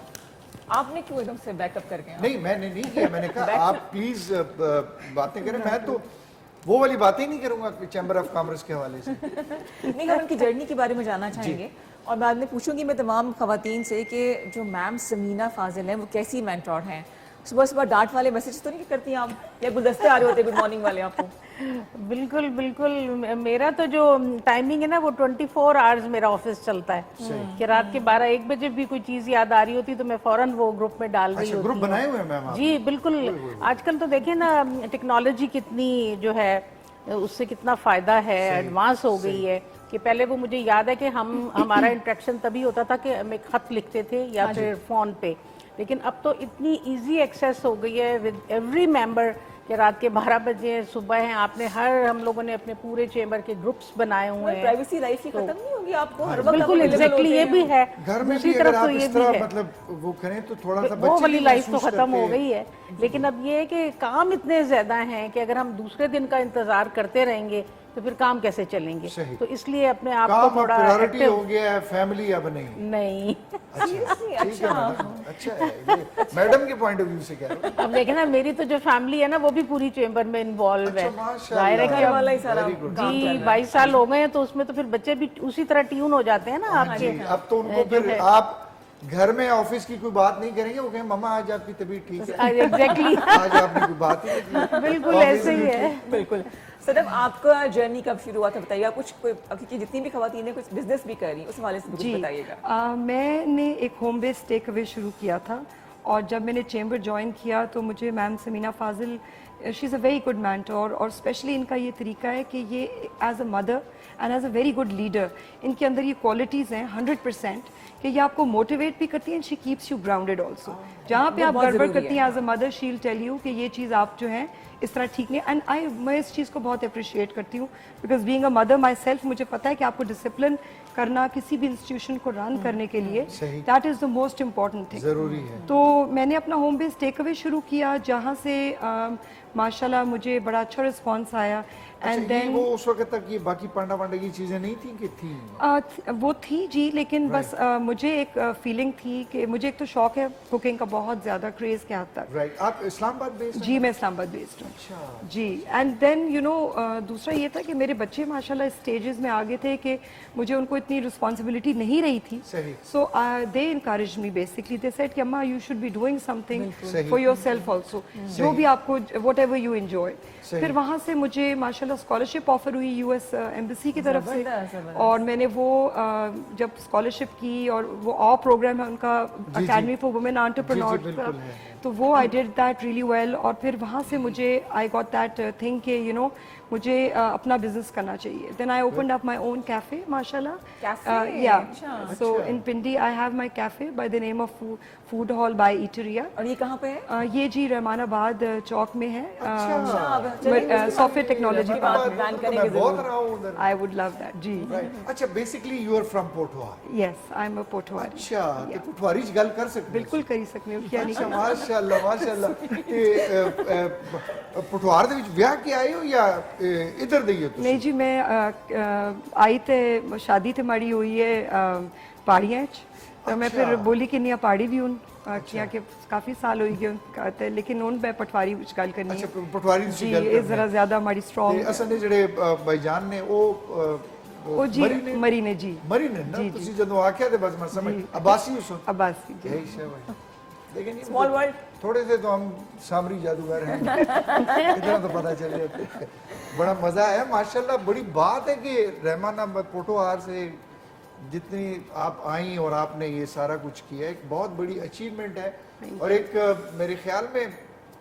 S3: آپ نے کیوں ایک دم سے بیک اپ کر گئے؟
S2: نہیں میں نے نہیں کیا, میں نے کہا آپ پلیز باتیں کریں. میں تو وہ والی باتیں ہی نہیں کروں گا چیمبر آف کامرس کے حوالے سے.
S3: نہیں, ہم ان کی جرنی کے بارے میں جاننا چاہیں گے اور بعد میں پوچھوں گی میں تمام خواتین سے کہ جو میم سمینہ فاضل ہیں وہ کیسی مینٹور ہیں. صبح صبح ڈانٹ والے میسیج تو نہیں کرتی ہیں آپ, یا گلدستے آ رہے ہوتے گڈ مارننگ والے آپ کو؟
S5: بالکل بالکل. میرا تو جو ٹائمنگ ہے نا وہ 24 آورز میرا آفس چلتا ہے کہ رات کے 12-1 بجے بھی کوئی چیز یاد آ رہی ہوتی تو میں فوراً وہ گروپ میں ڈال رہی ہوتی
S2: گروپ بنائے ہوئے ہیں میم آپ؟
S5: جی بالکل. آج کل تو دیکھیں نا ٹیکنالوجی کتنی جو ہے اس سے کتنا فائدہ ہے, ایڈوانس ہو گئی ہے کہ پہلے وہ مجھے یاد ہے کہ ہمارا انٹریکشن تبھی ہوتا تھا کہ ہم ایک خط لکھتے تھے یا پھر فون پہ, لیکن اب تو اتنی ایزی ایکسیس ہو گئی ہے ود ایوری ممبر کہ رات کے 12 بجے صبح ہیں آپ نے ہم لوگوں نے اپنے پورے چیمبر کے گروپس بنائے ہوئے ہیں.
S3: پرائیویسی لائف کی ختم نہیں ہوگی آپ کو ہر وقت؟
S5: بالکل ایگزیکٹلی یہ بھی ہے.
S2: گھر میں
S5: دوسری
S2: بھی اگر
S5: طرف
S2: آپ
S5: تو یہ
S2: اس
S5: بھی
S2: طرح
S5: ہے
S2: مطلب وہ کریں تو تھوڑا سا
S5: وہ والی لائف تو ختم ہو گئی ہے. لیکن اب یہ ہے کہ کام اتنے زیادہ ہیں کہ اگر ہم دوسرے دن کا انتظار کرتے رہیں گے تو پھر کام کیسے چلیں گے. تو اس لیے اپنے آپ کو تھوڑا
S2: پرائیورٹی ہو گیا ہے, فیملی اب نہیں. اچھا ہے, میڈم کے پوائنٹ آف ویو سے کہہ رہا ہوں.
S5: اب دیکھیں نا میری تو جو فیملی ہے نا وہ بھی پوری چیمبر میں انوالو ہے. ظاہر ہے کہ جی 22 سال ہو گئے ہیں تو اس میں تو پھر بچے بھی اسی طرح ٹیون ہو جاتے ہیں نا آپ کے.
S2: اب تو ان کو پھر آپ گھر میں آفس کی کوئی بات نہیں کریں گے, وہ کہیں مما آج آپ کی طبیعت ٹھیک ہے,
S5: ایگزیکٹلی
S2: آج آپ نے کوئی بات ہی نہیں کی.
S5: بالکل ایسے ہی ہے.
S3: بالکل. صدف آپ کا جرنی کب شروع ہوا تھا بتائیے. کچھ کیونکہ جتنی بھی خواتین ہیں کچھ بزنس بھی کر رہی ہیں, اس حوالے سے کچھ بتائیے گا.
S6: میں نے ایک ہوم بیس ٹیک اوے شروع کیا تھا اور جب میں نے چیمبر جوائن کیا تو مجھے میم سمینہ فاضل, شی از اے ویری گڈ مینٹور, اور اسپیشلی ان کا یہ طریقہ ہے کہ یہ as a mother and as a very good leader in کے اندر یہ کوالٹیز ہیں 100% کہ یہ آپ کو موٹیویٹ بھی کرتی ہیں, شی کیپس یو گراؤنڈیڈ آلسو. جہاں پہ آپ گڑبڑ کرتی ہیں as a mother she will tell you کہ یہ چیز آپ جو ہیں اس طرح ٹھیک نہیں. اینڈ میں اس چیز کو بہت اپریشیٹ کرتی ہوں because being a mother my self مجھے پتا ہے کہ آپ کو ڈسپلن کرنا کسی بھی انسٹیٹیوشن کو رن کرنے کے لیے that is the most important thing,
S2: ضروری ہے.
S6: تو میں نے اپنا ہوم بیس ٹیک اوے شروع کیا جہاں سے ماشاءاللہ مجھے بڑا اچھا رسپانس آیا. اینڈ دین
S2: وہ اس وقت تک یہ باقی پڑھنا وڑھنے کی چیزیں نہیں تھیں کہ تھیں؟
S6: وہ تھی جی, لیکن بس مجھے ایک فیلنگ تھی کہ مجھے ایک تو شوق ہے کوکنگ کا بہت زیادہ کریز کے حد تک.
S2: رائٹ, آپ اسلام آباد بیسڈ ہیں؟
S6: جی میں اسلام آباد بیسڈ ہوں جی. اینڈ دین یو نو دوسرا یہ تھا کہ میرے بچے ماشاءاللہ اسٹیجز میں آگے تھے کہ مجھے ان کو اتنی رسپانسبلٹی نہیں رہی تھی. So they encourage me basically, they said کہ اماں you should be doing something for yourself also, جو بھی آپ کو واٹ ایور یو انجوائے. پھر وہاں سے مجھے ماشاءاللہ اسکالرشپ آفر ہوئی یو ایس ایمبیسی کی طرف سے, اور میں نے وہ جب اسکالرشپ کی اور وہ آ پروگرام ہے ان کا اکیڈمی فار وومن انٹرپرینورز کا, تو وہ I did that really well. اور پھر وہاں سے مجھے آئی گاٹ دیٹ تھنگ کہ یو نو مجھے اپنا بزنس کرنا چاہیے. دین آئی اوپنڈ اپ مائی اون کیفے ماشاءاللہ. یا so in Pindi I have my cafe by the name of food hall by Eateria.
S3: اور یہ کہاں پہ ہے؟
S6: یہ جی رحمان آباد چوک میں ہے, software technology park. I would love that جی.
S2: اچھا, basically you are from Pothwar?
S6: Yes I am a Pothwari.
S2: اچھا, تو پوٹھواری چ گل کر سکتے؟
S6: بالکل کری سکتے ہو, کیا نہیں.
S2: ماشاءاللہ ماشاءاللہ. پوٹھوار دے وچ بیاہ کے آئے ہو یا ادھر دے ہو؟
S6: نہیں جی, میں آئی تے شادی تے ماڑی ہوئی ہے پہاڑیاں چ, تو میں پھر بولی کہ نیا پہاڑی بھی ہوں کیا کہ کافی سال ہوئی گئے, لیکن ہوں میں پٹواری وچ گل کرنی.
S2: اچھا, پٹواری
S6: جی یہ ذرا زیادہ ہماری اسٹرانگ.
S2: اصل نے جڑے بھائی جان نے وہ
S6: جی مری نے جی
S2: مری نے نا, تسی جدوں آکھیا تے بس میں سمجھ عباسی ہو سو.
S6: عباسی جی.
S2: یہی شے بھائی, لیکن
S3: اسمال ورلڈ
S2: تھوڑے سے تو ہم سامری جادوگر ہیں, اتنا تو پتہ چل جاتا ہے. بڑا مزہ ہے ماشاءاللہ. بڑی بات ہے کہ رحمان پوٹھوہار سے جتنی آپ آئیں اور آپ نے یہ سارا کچھ کیا ایک بہت بڑی اچیومنٹ ہے اور ایک میرے خیال میں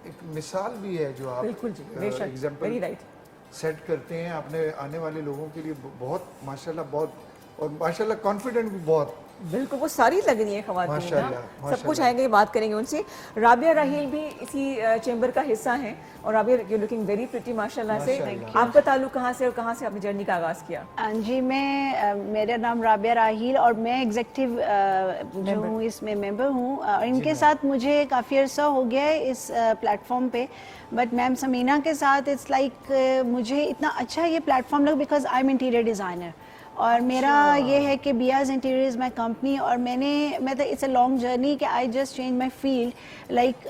S2: ایک مثال بھی ہے جو آپ
S3: بالکل جی بے شک
S2: ایگزامپل
S3: ویری رائٹ
S2: سیٹ کرتے ہیں اپنے آنے والے لوگوں کے لیے بہت ماشاءاللہ بہت اور ماشاءاللہ کانفیڈنٹ بھی بہت
S3: بالکل وہ ساری لگ رہی ہیں خواتین
S2: ماشاءاللہ،
S3: سب کچھ آئیں گے بات کریں گے ان سے رابعہ راحیل بھی اسی چیمبر کا حصہ ہیں اور Rabia you looking very pretty ماشاءاللہ سے آپ کا تعلق کہاں سے اور کہاں سے اپنی جرنی کا آغاز کیا
S7: جی میں میرا نام رابعہ راحیل اور میں ایگزیکٹو جو ہوں اس میں ممبر ہوں اور ان کے ساتھ مجھے کافی عرصہ ہو گیا ہے اس پلیٹ فارم پہ بٹ میم سمینہ کے ساتھ اٹس لائک مجھے اتنا اچھا یہ پلیٹ فارم لگا because I am interior designer اور میرا یہ ہے کہ بیاز انٹیریئر از مائی کمپنی اور میں تو اٹس اے لانگ جرنی کہ I just change my field like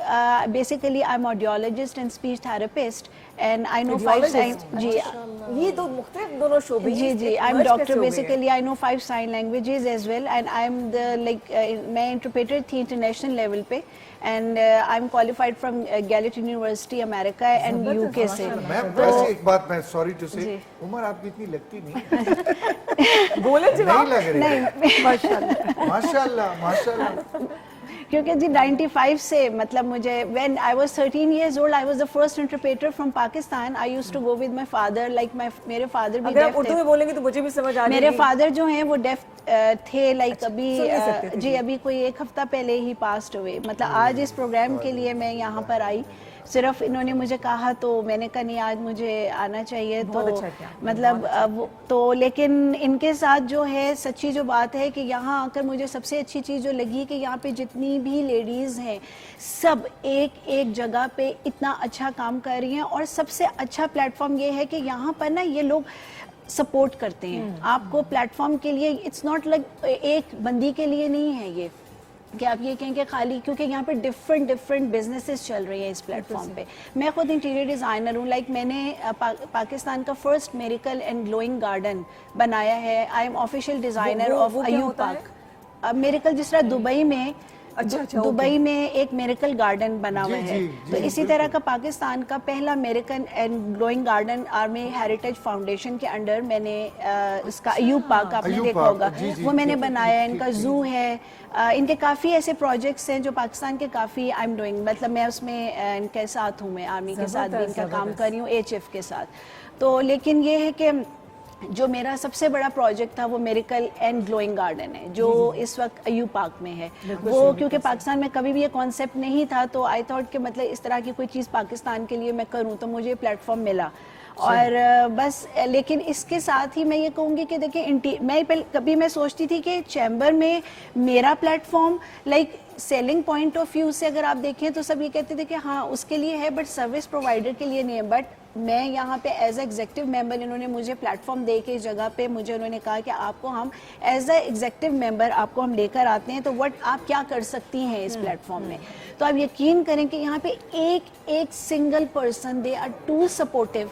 S7: basically I am audiologist and speech therapist and I know 5 sign جی
S3: یہ دو مختلف دونوں شعبے
S7: جی جی I am doctor basically I know 5 sign languages as well and I am the like میں interpreter تھی انٹرنیشنل لیول پہ and I am qualified from Gallaudet university امریکہ اینڈ یو کے سے
S2: میں ویسے ایک بات میں سوری ٹو سے عمر آپ کی اتنی لگتی نہیں
S3: بولے
S2: نہیں لگ رہی
S7: نہیں
S2: ماشاءاللہ ماشاءاللہ
S7: کیونکہ جی 95 سے مطلب مجھے when I was 13 years old I was the first interpreter from Pakistan. I used to go with my father like میرے فادر بھی
S3: اگر آپ
S7: deaf
S3: اردو
S7: تھے
S3: میں بولیں گے تو مجھے بھی سمجھ آ
S7: میرے فادر جو ہیں وہ ڈیف تھے لائک ابھی
S3: سن نہیں سکتے تھے
S7: جی ابھی کوئی 1 ہفتہ پہلے ہی پاسڈ ہوئے مطلب آج اس پروگرام کے لیے میں یہاں پر آئی صرف انہوں نے مجھے کہا تو میں نے کہا نہیں آج مجھے آنا چاہیے تو مطلب تو لیکن ان کے ساتھ جو ہے سچی جو بات ہے کہ یہاں آ کر مجھے سب سے اچھی چیز جو لگی کہ یہاں پہ جتنی بھی لیڈیز ہیں سب ایک جگہ پہ اتنا اچھا کام کر رہی ہیں اور سب سے اچھا پلیٹ فارم یہ ہے کہ یہاں پر نا یہ لوگ سپورٹ کرتے ہیں آپ کو پلیٹ فارم کے لیے اٹس ناٹ لائک ایک بندی کے لیے نہیں ہے یہ کہ آپ یہ کہیں کہ خالی کیونکہ یہاں پہ ڈفرینٹ بزنسز چل رہی ہیں اس پلیٹ فارم پہ میں خود انٹیریئر ڈیزائنر ہوں لائک میں نے پاکستان کا first miracle and glowing garden بنایا ہے I am official designer of Ayub park miracle جس طرح دبئی میں دبئی میں ایک میریکل گارڈن بنا ہوا ہے تو اسی طرح کا پاکستان کا پہلا miracle and glowing garden army heritage foundation کے انڈر میں نے اس کا ایوب پارک آپ نے دیکھا ہوگا وہ میں نے بنایا ان کا زو ہے ان کے کافی ایسے پروجیکٹس ہیں جو پاکستان کے کافی آئی ایم ڈوئنگ مطلب میں اس میں ان کے ساتھ ہوں میں آرمی کے ساتھ بھی ان کا کام کر رہی ہوں ایچ ایف کے ساتھ تو لیکن یہ ہے کہ جو میرا سب سے بڑا پروجیکٹ تھا وہ میریکل اینڈ گلوئنگ گارڈن ہے جو اس وقت ایوب پارک میں ہے وہ کیونکہ پاکستان میں کبھی بھی یہ کانسیپٹ نہیں تھا تو آئی تھاٹ کہ مطلب اس طرح کی کوئی چیز پاکستان کے لیے میں کروں تو مجھے پلیٹ فارم ملا اور بس لیکن اس کے ساتھ ہی میں یہ کہوں گی کہ دیکھیں میں کبھی میں سوچتی تھی کہ چیمبر میں میرا platform like selling point of view سے اگر آپ دیکھیں تو سب یہ کہتے تھے کہ ہاں اس کے لیے ہے بٹ سروس پرووائڈر کے لیے نہیں ہے بٹ میں یہاں پہ ایز اے ایگزیکٹو ممبر انہوں نے مجھے پلیٹ فارم دے کے اس جگہ پہ مجھے انہوں نے کہا کہ آپ کو ہم ایز اے ایگزیکٹو ممبر آپ کو ہم لے کر آتے ہیں تو وٹ آپ کیا کر سکتی ہیں اس پلیٹ فارم میں تو آپ یقین کریں کہ یہاں پہ ایک single person they are too supportive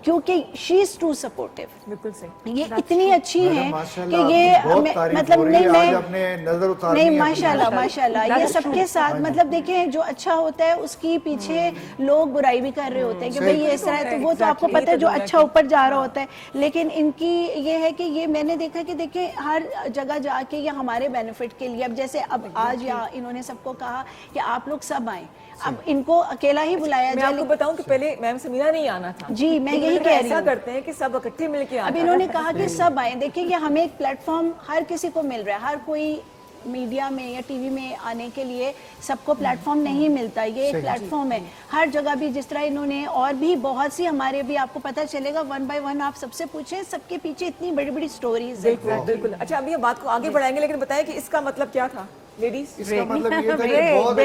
S7: کیونکہ شی از ٹو سپورٹیو
S3: بالکل صحیح
S7: یہ اتنی اچھی ہیں کہ یہ مطلب نہیں ماشاء اللہ یہ سب کے ساتھ مطلب دیکھیں جو اچھا ہوتا ہے اس کی پیچھے لوگ برائی بھی کر رہے ہوتے ہیں کہ بھئی یہ اس طرح ہے تو وہ تو آپ کو پتہ ہے جو اچھا اوپر جا رہا ہوتا ہے لیکن ان کی یہ ہے کہ یہ میں نے دیکھا کہ دیکھیں ہر جگہ جا کے یہ ہمارے بینیفٹ کے لیے اب جیسے اب آج انہوں نے سب کو کہا کہ آپ لوگ سب آئیں اب ان کو اکیلا ہی بلایا
S3: میں آپ کو بتاؤں کہ پہلے میم سمینہ نہیں آنا تھا
S7: جی میں یہی کہہ رہی
S3: ایسا کرتے ہیں کہ سب اکٹھے مل کے
S7: اب انہوں نے کہا کہ سب آئیں دیکھیں کہ ہمیں ایک پلیٹ فارم ہر کسی کو مل رہا ہے ہر کوئی میڈیا میں یا ٹی وی میں آنے کے لیے سب کو پلیٹ فارم نہیں ملتا یہ ایک پلیٹ فارم ہے ہر جگہ بھی جس طرح انہوں نے اور بھی بہت سی ہمارے بھی آپ کو پتہ چلے گا 1 by 1 آپ سب سے پوچھیں سب کے پیچھے اتنی بڑی بڑی سٹوریز ہیں
S3: بالکل اچھا ابھی ہم بات کو آگے بڑھائیں گے لیکن بتائیں کہ اس کا مطلب کیا تھا لیڈیز
S2: اس کا مطلب یہ تھا کہ بہت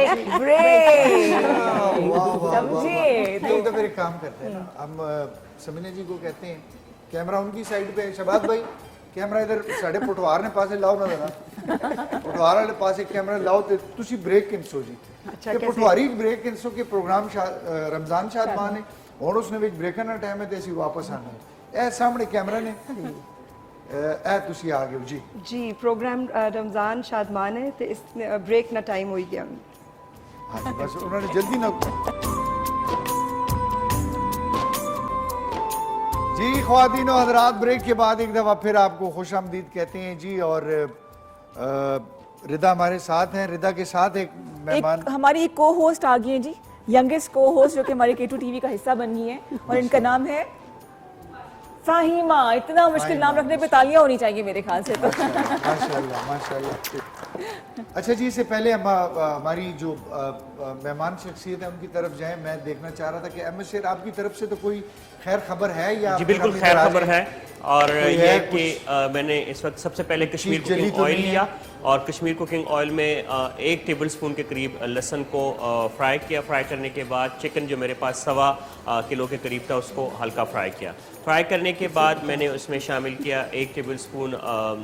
S2: اچھی تو پھر کام کرتے ہیں ہم سمینہ جی کو کہتے ہیں کیمرہ ان کی سائڈ پہ شباب بھائی کیمرہ ادھر ساڑھے پٹوار نے پاسے لاؤ نہ ذرا پٹوار والے پاسے کیمرہ لاؤ تو تسی بریک کنسو جی کہ پٹواری بریک کنسو کے پروگرام رمضان شادمان ہے اور اس نے بھی بریک کرنا ٹائم ہے تو اسی واپس آنا ہے اے سامنے کیمرہ نے اے تسی آگے جی
S6: جی پروگرام رمضان شادمان ہے تو اس میں بریک نہ ٹائم ہوئی گیا
S2: ہاں جی بس انہوں نے جلدی نہ جی خواتین و حضرات، بریک کے بعد ایک دفعہ پھر آپ کو خوش آمدید کہتے ہیں جی. اور ردا ہمارے ساتھ ہیں. ردا کے ساتھ ایک مہمان
S3: ہماری ایک کو ہوسٹ آ گئی ہیں جی, ینگسٹ کو ہوسٹ جو کہ ہمارے K2 TV کا حصہ بن گئی ہیں, اور ان کا نام ہے فاہیمہ. اتنا مشکل نام رکھنے پہ تالیاں ہونی چاہیے میرے خیال سے تو.
S2: ماشاءاللہ ماشاءاللہ. اچھا جی, اس سے پہلے ہم ہماری جو مہمان شخصیت ہے ان کی طرف جائیں. میں دیکھنا چاہ رہا تھا کہ احمد شیر آپ کی طرف سے تو کوئی خیر خبر ہے یا؟
S4: جی بالکل خیر خبر ہے, اور یہ کہ میں نے اس وقت سب سے پہلے کشمیر کوکنگ آئل لیا, اور کشمیر کوکنگ آئل میں 1 ٹیبل سپون کے قریب لہسن کو فرائی کیا. فرائی کرنے کے بعد چکن جو میرے پاس 1.25 کلو کے قریب تھا اس کو ہلکا فرائی کیا. فرائی کرنے کے بعد میں نے اس میں شامل کیا 1 ٹیبل سپون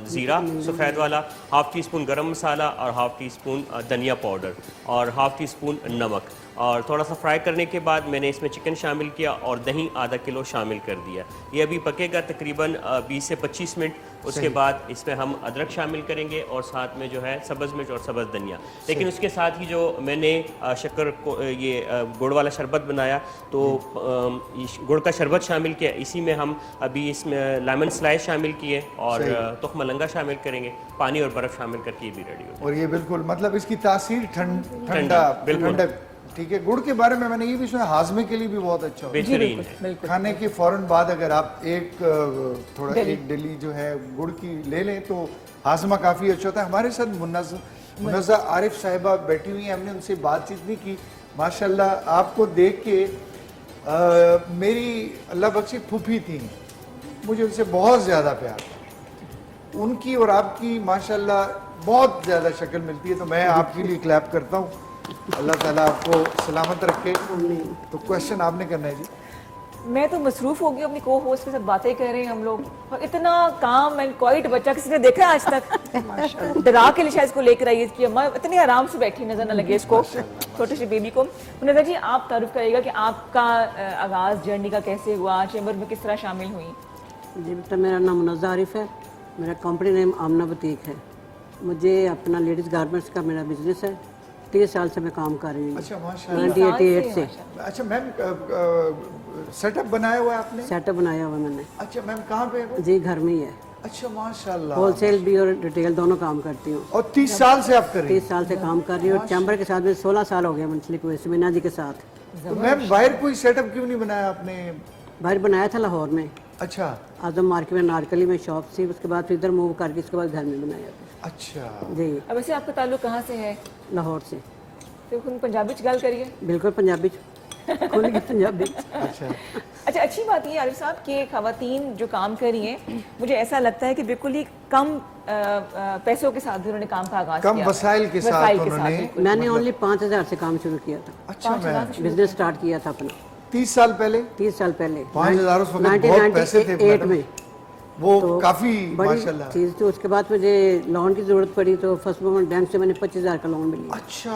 S4: زیرہ سفید والا, 1/2 ٹی سپون گرم مسالہ, اور 1/2 ٹی سپون دھنیا پاؤڈر, اور 1/2 ٹی سپون نمک. اور تھوڑا سا فرائی کرنے کے بعد میں نے اس میں چکن شامل کیا اور دہی آدھا کلو شامل کر دیا. یہ ابھی پکے گا تقریباً 20 سے 25 منٹ. اس کے بعد اس میں ہم ادرک شامل کریں گے, اور ساتھ میں جو ہے سبز مرچ اور سبز دھنیا. لیکن اس کے ساتھ ہی جو میں نے شکر کو یہ گڑ والا شربت بنایا, تو گڑ کا شربت شامل کیا. اسی میں ہم ابھی اس میں لیمن سلائس شامل کیے, اور تخم ملنگا شامل کریں گے. پانی اور برف شامل کر کے یہ بھی ریڈی ہو.
S2: اور یہ بالکل مطلب اس کی تاثیر ٹھنڈا بالکل ٹھیک ہے. گڑ کے بارے میں نے یہ بھی سنا ہاضمے کے لیے بھی بہت اچھا ہوتا ہے.
S4: بہترین ہے.
S2: کھانے کے فوراً بعد اگر آپ ایک ڈلی جو ہے گڑ کی لے لیں تو ہاضمہ کافی اچھا ہوتا ہے. ہمارے ساتھ منزہ عارف صاحبہ بیٹھی ہوئی ہیں, ہم نے ان سے بات چیت نہیں کی. ماشاءاللہ آپ کو دیکھ کے میری اللہ بخشی پھوپھی تھیں, مجھے ان سے بہت زیادہ پیار تھا. ان کی اور آپ کی ماشاءاللہ بہت زیادہ شکل ملتی ہے. تو میں آپ کے لیے کلیپ کرتا ہوں, اللہ تعالیٰ آپ کو سلامت رکھے. تو کوشچن آپ نے کرنا ہے جی.
S3: میں تو مصروف ہو گئی اپنی کو ہوسٹ کے ساتھ باتیں کر رہے ہیں ہم لوگ, اور اتنا کام اینڈ کوائٹ بچہ کسی نے دیکھا آج تک؟ ڈرا کے لیے شاید اس کو لے کر آئی کہ اماں اتنی آرام سے بیٹھی نظر نہ لگے اس کو, چھوٹے سے بیبی کو. منزہ جی آپ تعارف کریے گا کہ آپ کا آغاز جرنی کا کیسے ہوا, چیمبر میں کس طرح شامل ہوئی؟
S8: جی بیٹا, میرا نام منزہ عارف ہے. میرا کمپنی نیم آمنہ بوتیک ہے. مجھے اپنا لیڈیز گارمنٹس کا میرا بزنس ہے. 30 سال سے میں کام کر رہی ہوں.
S2: اچھا ماشاءاللہ.
S8: 1988 سے.
S2: اچھا میم, سیٹ اپ بنایا ہوا ہے آپ نے؟
S8: سیٹ اپ بنایا ہوا میں نے.
S2: اچھا میم کہاں پہ؟
S8: جی گھر میں ہی ہے.
S2: اچھا ماشاءاللہ.
S8: ہول سیل بھی اور ریٹیل دونوں کام کرتی ہوں.
S2: اور 30 سال سے آپ کر رہی ہیں؟
S8: 30 سال سے کام کر رہی ہوں. اور چیمبر کے ساتھ میں 16 سال ہو گئے منسلک ہوئے سمینا جی کے ساتھ.
S2: تو میم باہر کوئی سیٹ اپ کیوں نہیں بنایا آپ نے؟
S8: باہر بنایا تھا لاہور میں.
S2: اچھا.
S8: اعظم مارکیٹ میں نارکلی میں شاپ تھی, اس کے بعد پھر ادھر موو کر کے اس کے بعد گھر میں بنایا تھا.
S2: اچھا
S8: جی.
S3: اب ویسے آپ کا تعلق کہاں سے ہے؟
S8: لاہور سے.
S3: تو پنجابی چ گل کریے.
S8: بالکل پنجابی کھل گئی پنجابی.
S2: اچھا
S3: اچھا, اچھی بات یہ عارف صاحب کہ خواتین جو کام کر رہی ہیں, مجھے ایسا لگتا ہے کہ بالکل ہی کم پیسوں کے ساتھ انہوں نے کام کا آغاز کیا,
S2: کم وسائل کے ساتھ انہوں نے.
S8: میں نے اونلی 5000 سے کام شروع کیا تھا.
S2: اچھا میم,
S8: بزنس سٹارٹ کیا تھا اپنا
S2: 30 سال پہلے.
S8: 30 سال پہلے
S2: 5000 اس وقت بہت پیسے تھے
S8: 1998 میں.
S2: وہ کافی
S8: بڑی
S2: ماشاءاللہ
S8: چیز تھی. اس کے بعد مجھے لون کی ضرورت پڑی تو فرسٹ مومنٹ بینک سے میں نے 25000 کا لون ملی.
S2: اچھا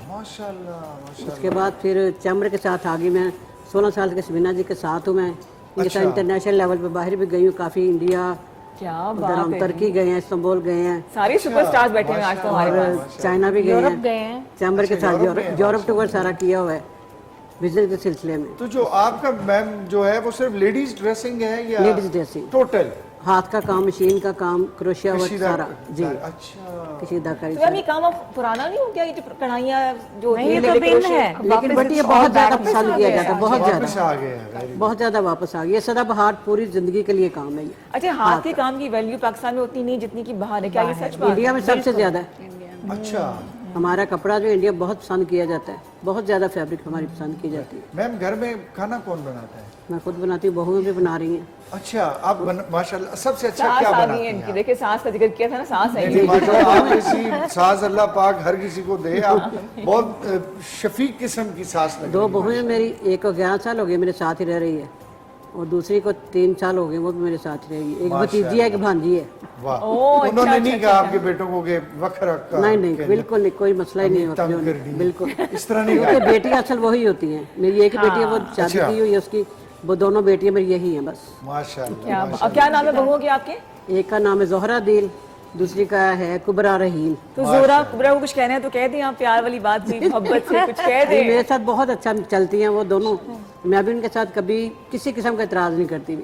S2: ماشاءاللہ ماشاءاللہ.
S8: اس کے بعد پھر چیمبر کے ساتھ آگے میں 16 سال کے سمینا جی کے ساتھ ہوں. میں یہ ساتھ انٹرنیشنل لیول پہ باہر بھی گئی ہوں کافی. انڈیا,
S3: کیا
S8: ادھر ہم ترکی گئے ہیں, استنبول گئے ہیں,
S3: سارے سپر سٹارز بیٹھے ہیں آج تو ہمارے
S8: اور
S3: پاس.
S8: چائنا بھی گئے
S5: گئے
S8: ہیں.
S5: ہیں.
S8: چیمبر کے ساتھ یورپ ٹور سارا کیا ہوا ہے بزنس کے سلسلے میں.
S2: تو جو آپ کا میم جو ہے وہ صرف لیڈیز ڈریسنگ ہے یا
S8: لیڈیز ڈریسنگ,
S2: ٹوٹل
S8: ہاتھ کا کام, مشین کا کام, کروشیا ورک سارا. جی
S2: اچھا.
S8: کشیدہ کاری.
S3: تو یہ کام اب پرانا نہیں ہو گیا, یہ جو کڑھائیاں جو
S5: یہ تو بن ہے,
S8: لیکن بٹ یہ بہت زیادہ پسند کیا جاتا ہے, بہت
S2: واپس
S8: زیادہ
S2: آ گئے ہیں.
S8: بہت زیادہ واپس آ گیا. سدا بہار پوری زندگی کے لیے کام ہے یہ.
S3: اچھا, ہاتھ کے کام کی ویلیو پاکستان میں اتنی نہیں جتنی کی باہر ہے, کیا یہ سچ بات ہے؟
S8: انڈیا میں سب سے زیادہ ہے.
S2: اچھا
S8: ہمارا کپڑا جو انڈیا بہت پسند کیا جاتا ہے, بہت زیادہ فیبرک ہماری پسند کی جاتی ہے.
S2: میم گھر میں کھانا کون بناتا ہے؟
S8: میں خود بناتی ہوں, بہویں بھی بنا رہی ہیں.
S2: اچھا آپ ماشاءاللہ سب سے اچھا
S3: ساس
S2: کیا
S3: آ
S2: بناتی
S3: گئی ہیں
S2: ہیں
S3: ان کی,
S2: آپ؟
S3: دیکھیں ساس کا ذکر کیا تھا نا, ساس ہے
S2: نہیں ماشاءاللہ آپ ایسی ساس اللہ پاک ہر کسی کو دے. آپ بہت شفیق قسم کی ساس لگ
S8: 2 بہویں میری, ایک کو 11 سال ہو گئے میرے ساتھ ہی رہ رہی ہے, اور دوسری کو 3 سال ہو گئے, وہ بھی میرے ساتھ رہے گی. ایک بھتیجی ہے, ایک بھانجی ہے.
S2: واہ, انہوں نے نہیں کہا آپ کے بیٹوں کو کہ وقت رکھا؟
S8: نہیں نہیں بالکل نہیں, کوئی مسئلہ ہی نہیں
S2: تنگ
S8: ہوتا.
S2: کر دی.
S8: بالکل
S2: اس طرح نہیں
S8: کیونکہ بیٹی اصل وہی ہوتی ہیں. میری ایک بیٹی ہے وہ شادی کی ہوئی ہے, اس کی وہ دونوں بیٹیاں میری یہی ہیں بس.
S2: ماشاءاللہ.
S3: اور کیا نام ہے بہوؤں کے آپ کے؟
S8: ایک کا نام ہے زہرہ دل, دوسری کا ہے کبرا رحیل.
S3: تو زہرہ کبرا کو کچھ کہنا ہے تو کہہ دیں آپ, پیار والی بات بھی, محبت سے کچھ کہہ دیں.
S8: میرے ساتھ بہت اچھا چلتی ہیں وہ دونوں. میں بھی ان کے ساتھ کبھی کسی قسم کا اعتراض نہیں کرتی بھی.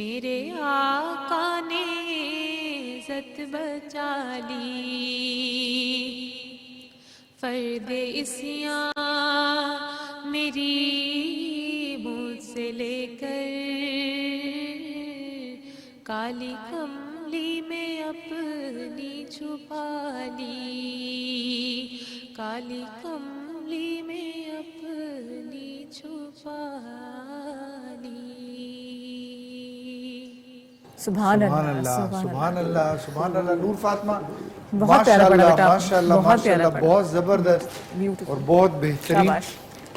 S9: میرے آقا نے عزت بچا لی فرد اسیاں میری مجھ سے لے کر کالی کملی میں اپنی چھپا لی کالی کملی میں اپنی چھپا لی
S3: سبحان
S2: سبحان اللہ سبحان اللہ. نور فاطمہ
S3: بہت پیارا پڑھا بیٹا،
S2: ماشاءاللہ
S3: بہت پیارا
S2: ماشاءاللہ، بہت زبردست اور بہت بہترین.
S3: شاباش.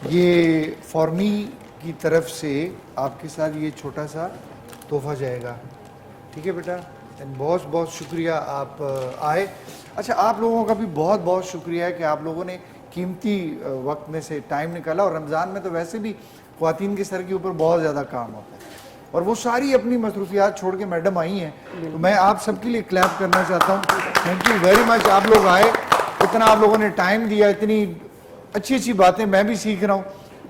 S2: یہ فارمی کی طرف سے آپ کے ساتھ یہ چھوٹا سا تحفہ جائے گا. ٹھیک ہے بیٹا، بہت بہت شکریہ آپ آئے. اچھا، آپ لوگوں کا بھی بہت بہت شکریہ ہے کہ آپ لوگوں نے قیمتی وقت میں سے ٹائم نکالا. اور رمضان میں تو ویسے بھی خواتین کے سر کے اوپر بہت زیادہ کام ہوتا ہے اور وہ ساری اپنی مصروفیات چھوڑ کے میڈم آئی ہیں. تو میں آپ سب کے لیے کلیپ کرنا چاہتا ہوں. تھینک یو ویری مچ. آپ لوگ آئے، اتنا آپ لوگوں نے ٹائم دیا، اتنی اچھی اچھی باتیں میں بھی سیکھ رہا ہوں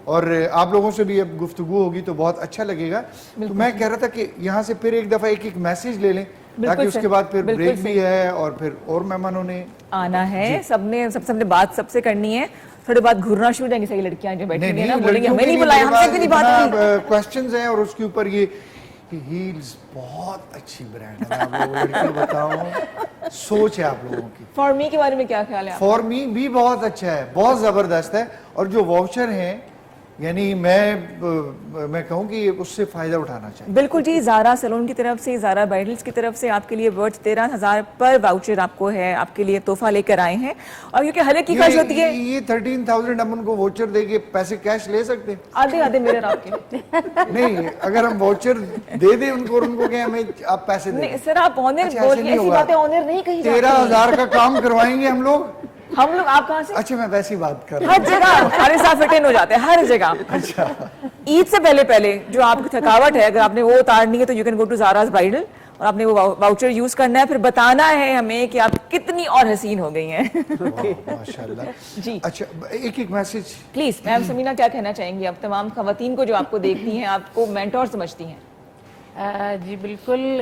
S2: اور آپ لوگوں سے بھی اب گفتگو ہوگی تو بہت اچھا لگے گا. تو میں کہہ رہا تھا کہ یہاں سے پھر ایک دفعہ ایک میسیج لے لیں تاکہ اس کے بعد پھر بریک بھی ہے اور پھر اور مہمانوں نے
S3: آنا ہے. سب نے بات سب سے کرنی ہے. تھوڑے بعد گھرنا شروع ہو جائیں گی ساری لڑکیاں جو بیٹھی ہیں نا، بولیں گے ہمیں نہیں بلایا، ہم سے بھی نہیں بات کی.
S2: کوسچنز ہیں اور اس کے اوپر یہ ہیلز بہت اچھی برانڈ ہے. میں آپ لوگوں کو بتاؤں، سوچ ہے آپ لوگوں کی.
S3: فار می کے بارے میں کیا خیال ہے؟
S2: فار می بھی بہت اچھا ہے، بہت زبردست ہے. اور جو واؤچر ہیں یعنی میں کہوں کہ اس سے فائدہ اٹھانا چاہیے.
S3: بالکل جی. زارا سیلون کی طرف سے، زارا برائڈلز کی طرف سے آپ کے لیے ورتھ 13,000 پر واؤچر آپ کو ہے، آپ کے لیے تحفہ لے کر آئے ہیں. اور کیونکہ ہر ایک کی خواہش ہوتی ہے
S2: یہ 13,000 ہم ان کو واؤچر دے کے پیسے کیش لے سکتے ہیں؟
S3: آدھے میرے آپ کے
S2: نہیں، اگر ہم واؤچر دے دیں ان کو اور ان کو کہیں ہمیں آپ پیسے دیں.
S3: نہیں سر، آپ آنر بولیے، ایسی باتیں آنر نہیں کہی جاتی.
S2: 13,000 کا کام کروائیں گے ہم لوگ.
S3: آپ کہاں سے؟
S2: اچھا، میں ویسی بات کر رہا
S3: ہر جگہ سارے صاف فٹ ان ہو جاتے ہیں، ہر جگہ.
S2: اچھا،
S3: عید سے پہلے جو آپ کی تھکاوٹ ہے، اگر آپ نے وہ اتارنی ہے تو you can go to Zara's bridal اور آپ نے وہ واؤچر یوز کرنا ہے. پھر بتانا ہے ہمیں کہ آپ کتنی اور حسین ہو گئی ہیں.
S2: ماشاءاللہ.
S3: جی
S2: اچھا، ایک میسج
S3: پلیز. میم سمینا کیا کہنا چاہیں گی آپ تمام خواتین کو جو آپ کو دیکھتی ہیں، آپ کو مینٹور سمجھتی ہیں؟
S5: جی بالکل.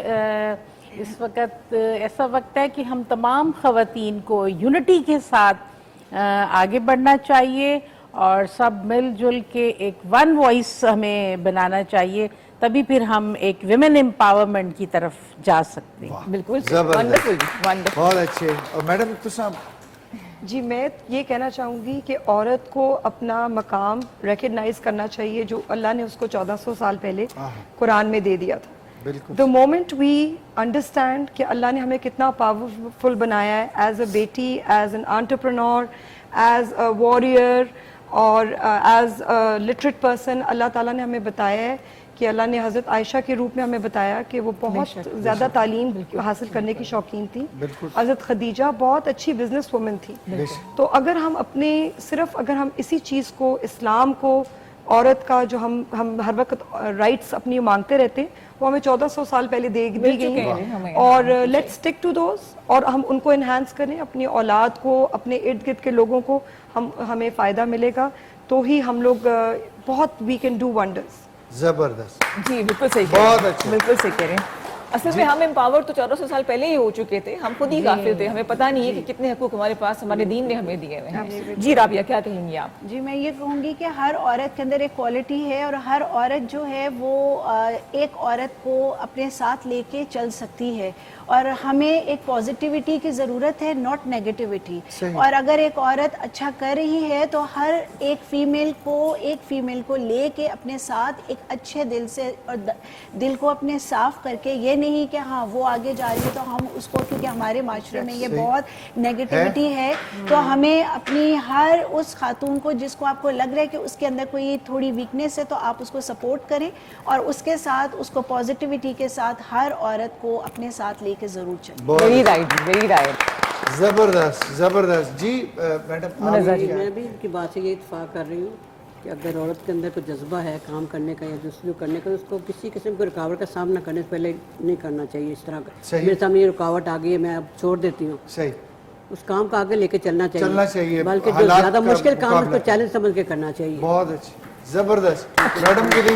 S5: اس وقت ایسا وقت ہے کہ ہم تمام خواتین کو یونٹی کے ساتھ آگے بڑھنا چاہیے اور سب مل جل کے ایک ون وائس ہمیں بنانا چاہیے، تبھی پھر ہم ایک ویمن امپاورمنٹ کی طرف جا سکتے ہیں.
S3: بالکل
S2: زبردست، بہت اچھے. اور میڈم تسام؟
S6: جی میں یہ کہنا چاہوں گی کہ عورت کو اپنا مقام ریکگنائز کرنا چاہیے جو اللہ نے اس کو 1400 سال پہلے قرآن میں دے دیا تھا. The moment we understand کہ اللہ نے ہمیں کتنا پاورفل بنایا ہے ایز اے بیٹی، as an entrepreneur, as a warrior اور ایز اے لٹریٹ پرسن، اللہ تعالیٰ نے ہمیں بتایا ہے کہ اللہ نے حضرت عائشہ کے روپ میں ہمیں بتایا کہ وہ بہت زیادہ تعلیم حاصل کرنے کی شوقین تھی. حضرت خدیجہ بہت اچھی بزنس وومن تھی. تو اگر ہم اگر ہم اسی چیز کو، اسلام کو، عورت کا جو ہم ہر وقت رائٹس اپنی مانگتے رہتے ہیں، وہ ہمیں 1400 سال پہلے دی گئی ہیں اور لیٹس اسٹک ٹو دوز اور ہم ان کو انہانس کریں. اپنی اولاد کو، اپنے ارد گرد کے لوگوں کو ہمیں فائدہ ملے گا تو ہی ہم لوگ بہت وی کین ڈو ونڈرز.
S2: زبردست.
S3: جی بالکل صحیح،
S2: بہت اچھا،
S3: بالکل صحیح کہہ رہے ہیں. اصل میں ہم امپاور تو 1400 سال پہلے ہی ہو چکے تھے، ہم خود ہی غافل تھے، ہمیں پتہ نہیں ہے کہ کتنے حقوق ہمارے پاس ہمارے دین نے ہمیں دیے ہوئے ہیں. جی رابعہ کیا کہیں گی آپ؟
S7: جی میں یہ کہوں گی کہ ہر عورت کے اندر ایک کوالٹی ہے اور ہر عورت جو ہے وہ ایک عورت کو اپنے ساتھ لے کے چل سکتی ہے اور ہمیں ایک پازیٹیوٹی کی ضرورت ہے، ناٹ نیگیٹیوٹی. اور اگر ایک عورت اچھا کر رہی ہے تو ہر ایک فیمیل کو لے کے اپنے ساتھ ایک اچھے دل سے اور دل کو اپنے صاف کر کے، یہ نہیں کہ ہاں وہ آگے جا رہی ہے تو ہم اس کو، کیونکہ ہمارے معاشرے میں یہ بہت نیگیٹیوٹی ہے، تو ہمیں اپنی ہر اس خاتون کو جس کو آپ کو لگ رہا ہے کہ اس کے اندر کوئی تھوڑی ویکنیس ہے تو آپ اس کو سپورٹ کریں اور اس کے ساتھ اس کو پازیٹیوٹی کے ساتھ ہر عورت کو اپنے ساتھ لے کے ضرور چلیں.
S3: Very right, very right.
S2: زبردست زبردست. جی میڈم
S8: میں بھی ان کی بات سے یہ اتفاق کر رہی ہوں کہ اگر عورت کے اندر کوئی جذبہ ہے کام کرنے کا یا دوسروں کرنے کا، اس کو کسی قسم کی رکاوٹ کا سامنا کرنے سے پہلے نہیں کرنا چاہیے. اس طرح کا میرے سامنے یہ رکاوٹ آ گئی ہے، میں اب چھوڑ دیتی ہوں.
S2: صحیح.
S8: اس کام کو آگے لے کے چلنا
S2: چاہیے،
S8: بلکہ جو زیادہ مشکل کام اس کو چیلنج سمجھ کے کرنا چاہیے.
S2: بہت اچھی، زبردست. میڈم کے لیے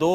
S4: 2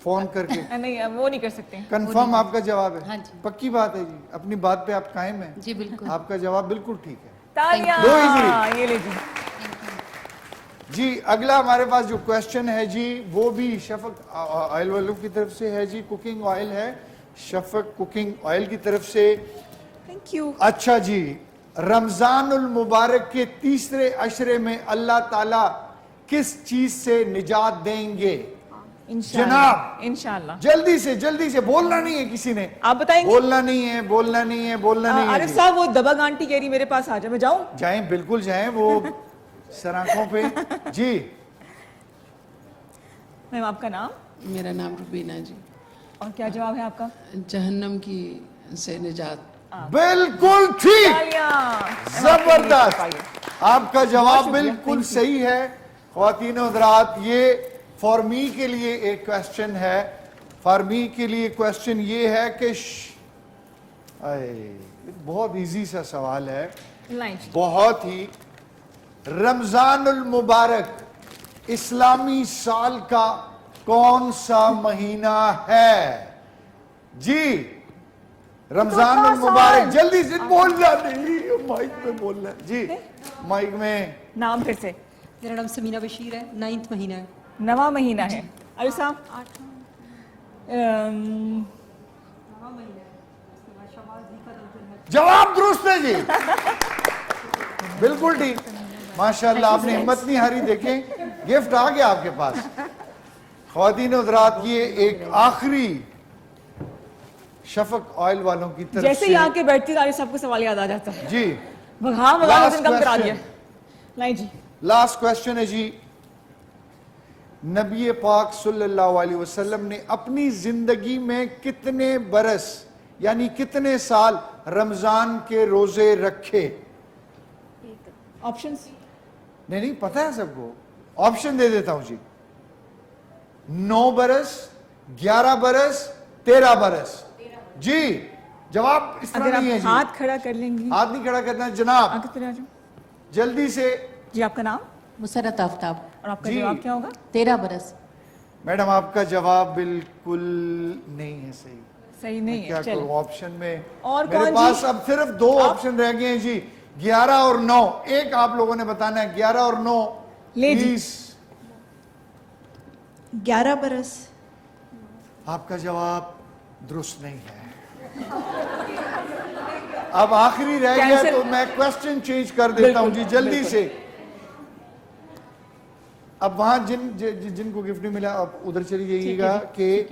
S2: فون کر کے؟
S3: نہیں وہ نہیں کر سکتے.
S2: کنفرم آپ کا جواب ہے؟
S10: ہاں جی.
S2: پکی بات ہے جی, اپنی بات پہ آپ قائم ہیں؟
S10: جی بالکل.
S2: آپ کا جواب بالکل ٹھیک ہے.
S3: تالیاں. یہ لے جی.
S2: جی اگلا ہمارے پاس جو کویسچن ہے جی وہ بھی شفق آئل والوں کی طرف سے ہے جی. کوکنگ آئل ہے شفق کوکنگ آئل کی طرف سے.
S3: Thank you.
S2: اچھا جی, رمضان المبارک کے تیسرے عشرے میں اللہ تعالیٰ کس چیز سے نجات دیں گے جناب؟
S3: انشاءاللہ.
S2: جلدی سے بولنا نہیں ہے کسی نے.
S3: آپ بتائیں گے؟
S2: بولنا نہیں ہے.
S3: عارف صاحب وہ دبنگ آنٹی کہہ رہی میرے پاس آ جائے, میں جاؤں؟
S2: جائیں, بالکل جائیں, وہ سرآنکھوں پہ. جی
S3: میم آپ کا نام؟
S11: میرا نام ربینہ جی.
S3: اور کیا جواب ہے آپ کا؟
S11: جہنم کی سے نجات.
S2: بالکل ٹھیک, زبردست. آپ کا جواب بالکل صحیح ہے. خواتین و حضرات, یہ فار می کے لیے ایک کویسچن ہے. فار می کے لیے کویسچن یہ ہے کہ بہت ایزی سا سوال ہے, بہت ہی. رمضان المبارک اسلامی سال کا کون سا مہینہ ہے جی؟ رمضان المبارک, جلدی سے بولنا نہیں, مائک میں بولنا جی, مائک میں.
S3: نام پھر سے.
S10: میرا نام سمینہ بشیر ہے. 9واں مہینہ ہے.
S3: 9واں مہینہ ہے. علی صاحب؟
S2: جواب درست ہے جی, بالکل ٹھیک. ماشاءاللہ, آپ نے ہمت نہیں ہاری. دیکھیں گفٹ آ گیا آپ کے پاس. خواتین و حضرات, یہ ایک آخری شفق آئل والوں کی طرف سے,
S3: جیسے ہی آ کے بیٹھتی علی صاحب کو سوال یاد آ جاتا ہے
S2: جی.
S3: ہاں دن کم کرا دیا. نہیں جی,
S2: لاسٹ کویسچن ہے جی. نبی پاک صلی اللہ علیہ وسلم نے اپنی زندگی میں کتنے برس یعنی کتنے سال رمضان کے روزے رکھے؟
S3: آپشنز
S2: نہیں پتہ ہے سب کو, آپشن دے دیتا ہوں جی. 9 برس, 11 برس, 13 برس. جی جواب اس طرح نہیں ہے جی.
S3: ہاتھ کھڑا کر لیں گی.
S2: ہاتھ نہیں کھڑا کرنا جناب, جلدی سے.
S3: جی آپ کا نام؟
S10: مسرت آفتاب.
S3: اور آپ کا جواب کیا ہوگا؟
S10: 13 برس.
S2: میڈم آپ کا جواب بالکل نہیں ہے صحیح.
S3: صحیح نہیں ہے.
S2: کیا کروں آپشن میں,
S3: اور
S2: میرے پاس اب صرف 2 آپشن رہ گئے ہیں جی, 11 اور 9. ایک آپ لوگوں نے بتانا ہے 11 اور 9. پلیز.
S10: 11 برس.
S2: آپ کا جواب درست نہیں ہے. اب آخری رہ گیا تو میں کویسچن چینج کر دیتا ہوں جی, جلدی سے. اب وہاں جن کو گفٹ نہیں ملا اب ادھر چلی جائیے گا کہ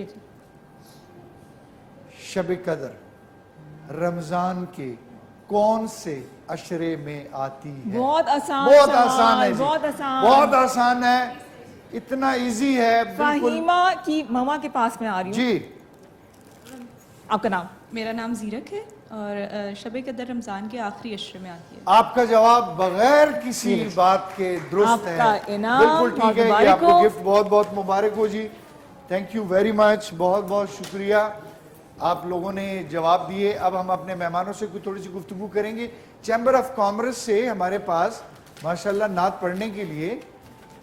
S2: شب قدر رمضان کے کون سے عشرے میں آتی ہے؟
S3: بہت آسان
S2: ہے جی,
S3: بہت
S2: آسان ہے, اتنا ایزی ہے.
S3: فہیمہ کی ماما کے پاس میں آ رہی ہوں
S2: جی.
S3: آپ کا نام؟
S12: میرا نام زیرک ہے اور شب قدر رمضان کے آخری عشرے میں آتی ہے.
S2: آپ کا جواب بغیر کسی بات کے درست ہے, بالکل ٹھیک ہے. یہ آپ کو گفٹ بہت بہت مبارک ہو جی. تھینک یو ویری مچ, بہت بہت شکریہ. آپ لوگوں نے جواب دیے. اب ہم اپنے مہمانوں سے کوئی تھوڑی سی گفتگو کریں گے. چیمبر آف کامرس سے ہمارے پاس ماشاءاللہ نعت پڑھنے کے لیے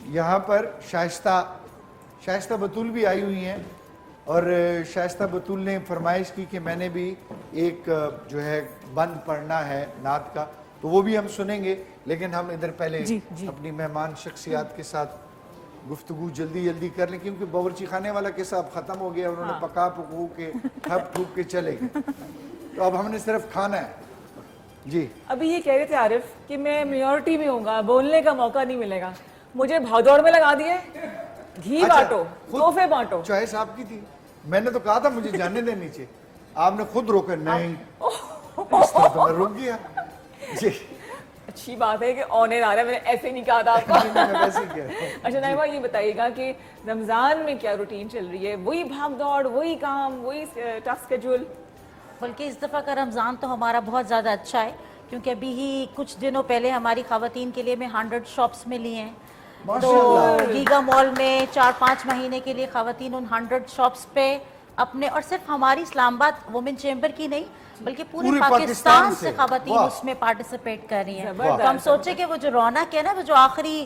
S2: یہاں پر شائستہ بطول بھی آئی ہوئی ہیں, اور شائستہ بطول نے فرمائش کی کہ میں نے بھی ایک جو ہے بند پڑھنا ہے نعت کا, تو وہ بھی ہم سنیں گے. لیکن ہم ادھر پہلے اپنی مہمان شخصیات کے ساتھ گفتگو جلدی کر لیں, کیونکہ باورچی خانے والا قصہ اب ختم ہو گیا. انہوں نے پکا پکو کے تھپ تھوپ کے چلے گئے, تو اب ہم نے صرف کھانا ہے. جی
S3: ابھی یہ کہہ رہے تھے عارف کہ میں میجورٹی میں ہوں گا, بولنے کا موقع نہیں ملے گا. مجھے بھاگ دوڑ میں لگا دیے, گھی بانٹو, تحفے بانٹو.
S2: چوائس آپ کی تھی, میں نے تو کہا تھا مجھے جانے دے نیچے, آپ نے خود روکا. نہیں اس طرح تو میں رک گیا. جی
S3: اچھی بات ہے کہ آن ایئر آ رہا ہے, میں نے ایسے نہیں کہا تھا آپ کو. اچھا نائمہ یہ بتائیے گا کہ رمضان میں کیا روٹین چل رہی ہے؟ وہی بھاگ دوڑ, وہی کام, وہی ٹف اسکیڈول؟
S13: بلکہ اس دفعہ کا رمضان تو ہمارا بہت زیادہ اچھا ہے, کیونکہ ابھی ہی کچھ دنوں پہلے ہماری خواتین کے لیے میں 100 شاپس میں لی ہیں. تو گیگا مال میں 4-5 مہینے کے لیے خواتین ان 100 شاپس پہ اپنے, اور صرف ہماری اسلام آباد وومن چیمبر کی نہیں بلکہ پورے پاکستان سے خواتین اس میں پارٹیسپیٹ کر رہی ہیں. تو ہم سوچے کہ وہ جو رونق ہے نا, وہ جو آخری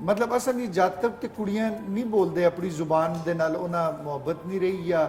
S2: ਮਤਲਬ ਅਸਾਂ ਦੀ ਜਦ ਤੱਕ ਤੇ ਕੁੜੀਆਂ ਨਹੀਂ ਬੋਲਦੇ ਆਪਣੀ ਜ਼ੁਬਾਨ ਦੇ ਨਾਲ ਉਹਨਾਂ ਮੁਹੱਬਤ ਨਹੀਂ ਰਹੀ ਜਾਂ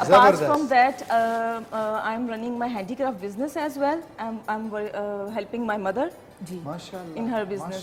S14: Apart from that, I am running my handicraft business as well. I'm helping my mother in her business.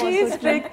S14: She is strict,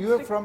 S2: You are from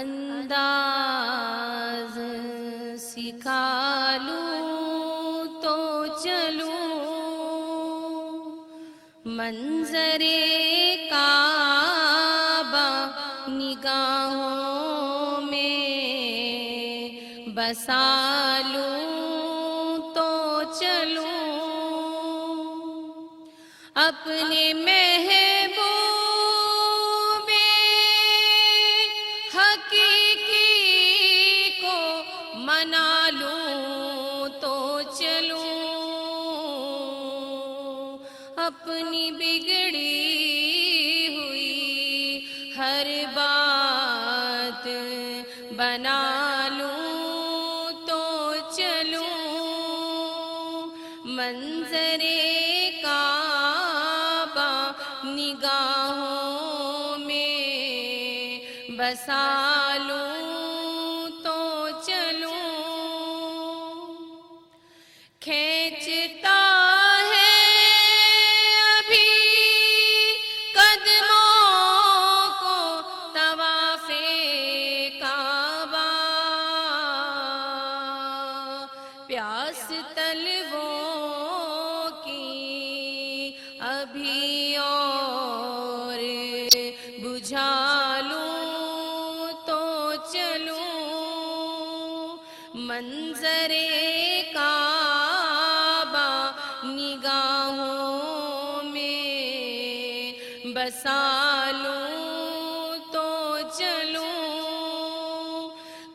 S9: انداز سکھا لوں تو چلوں منظر کعبہ نگاہوں میں بسا لوں تو چلوں اپنے محبوب حقیقی کو منا لوں تو چلوں اپنی بگڑی ہوئی ہر بات بنا لوں تو چلوں منظر کعبہ نگاہوں میں بسا لوں تو چلوں کھینچتا ہے ابھی قدموں کو طواف کعبہ پیاس طلبوں کی ابھی اور بجھا لوں تو چلوں منظر کعبہ نگاہوں میں بسا لوں تو چلوں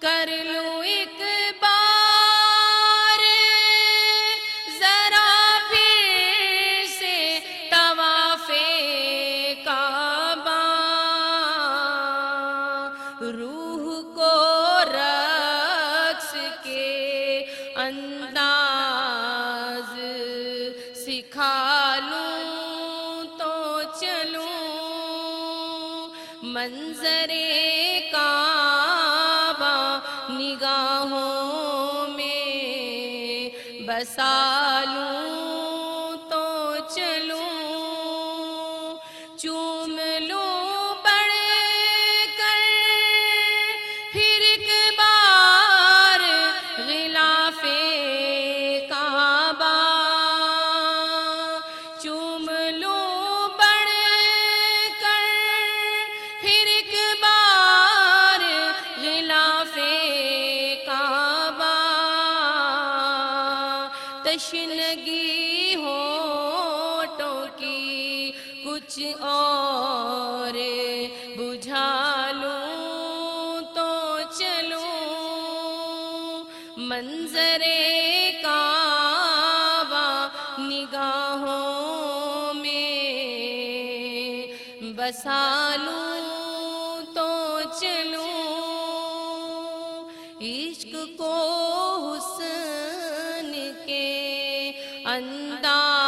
S9: کر لوں ایک بار ذرا پھر سے طواف کعبہ روح کو رقص کے انداز سکھا لوں تو چلوں منظر کعبہ نگاہوں میں بسا لوں تو چلوں چوم لوں بڑھ کر پھر ایک بار غلاف کعبہ چوم لوں بڑھ کر پھر ایک بار غلاف کعبہ تشنگی ہونٹوں کی کچھ اور بجھا لوں تو چلوں منظر کعبہ نگاہوں میں بسا لوں تو چلوں عشق کو حسن کے انداز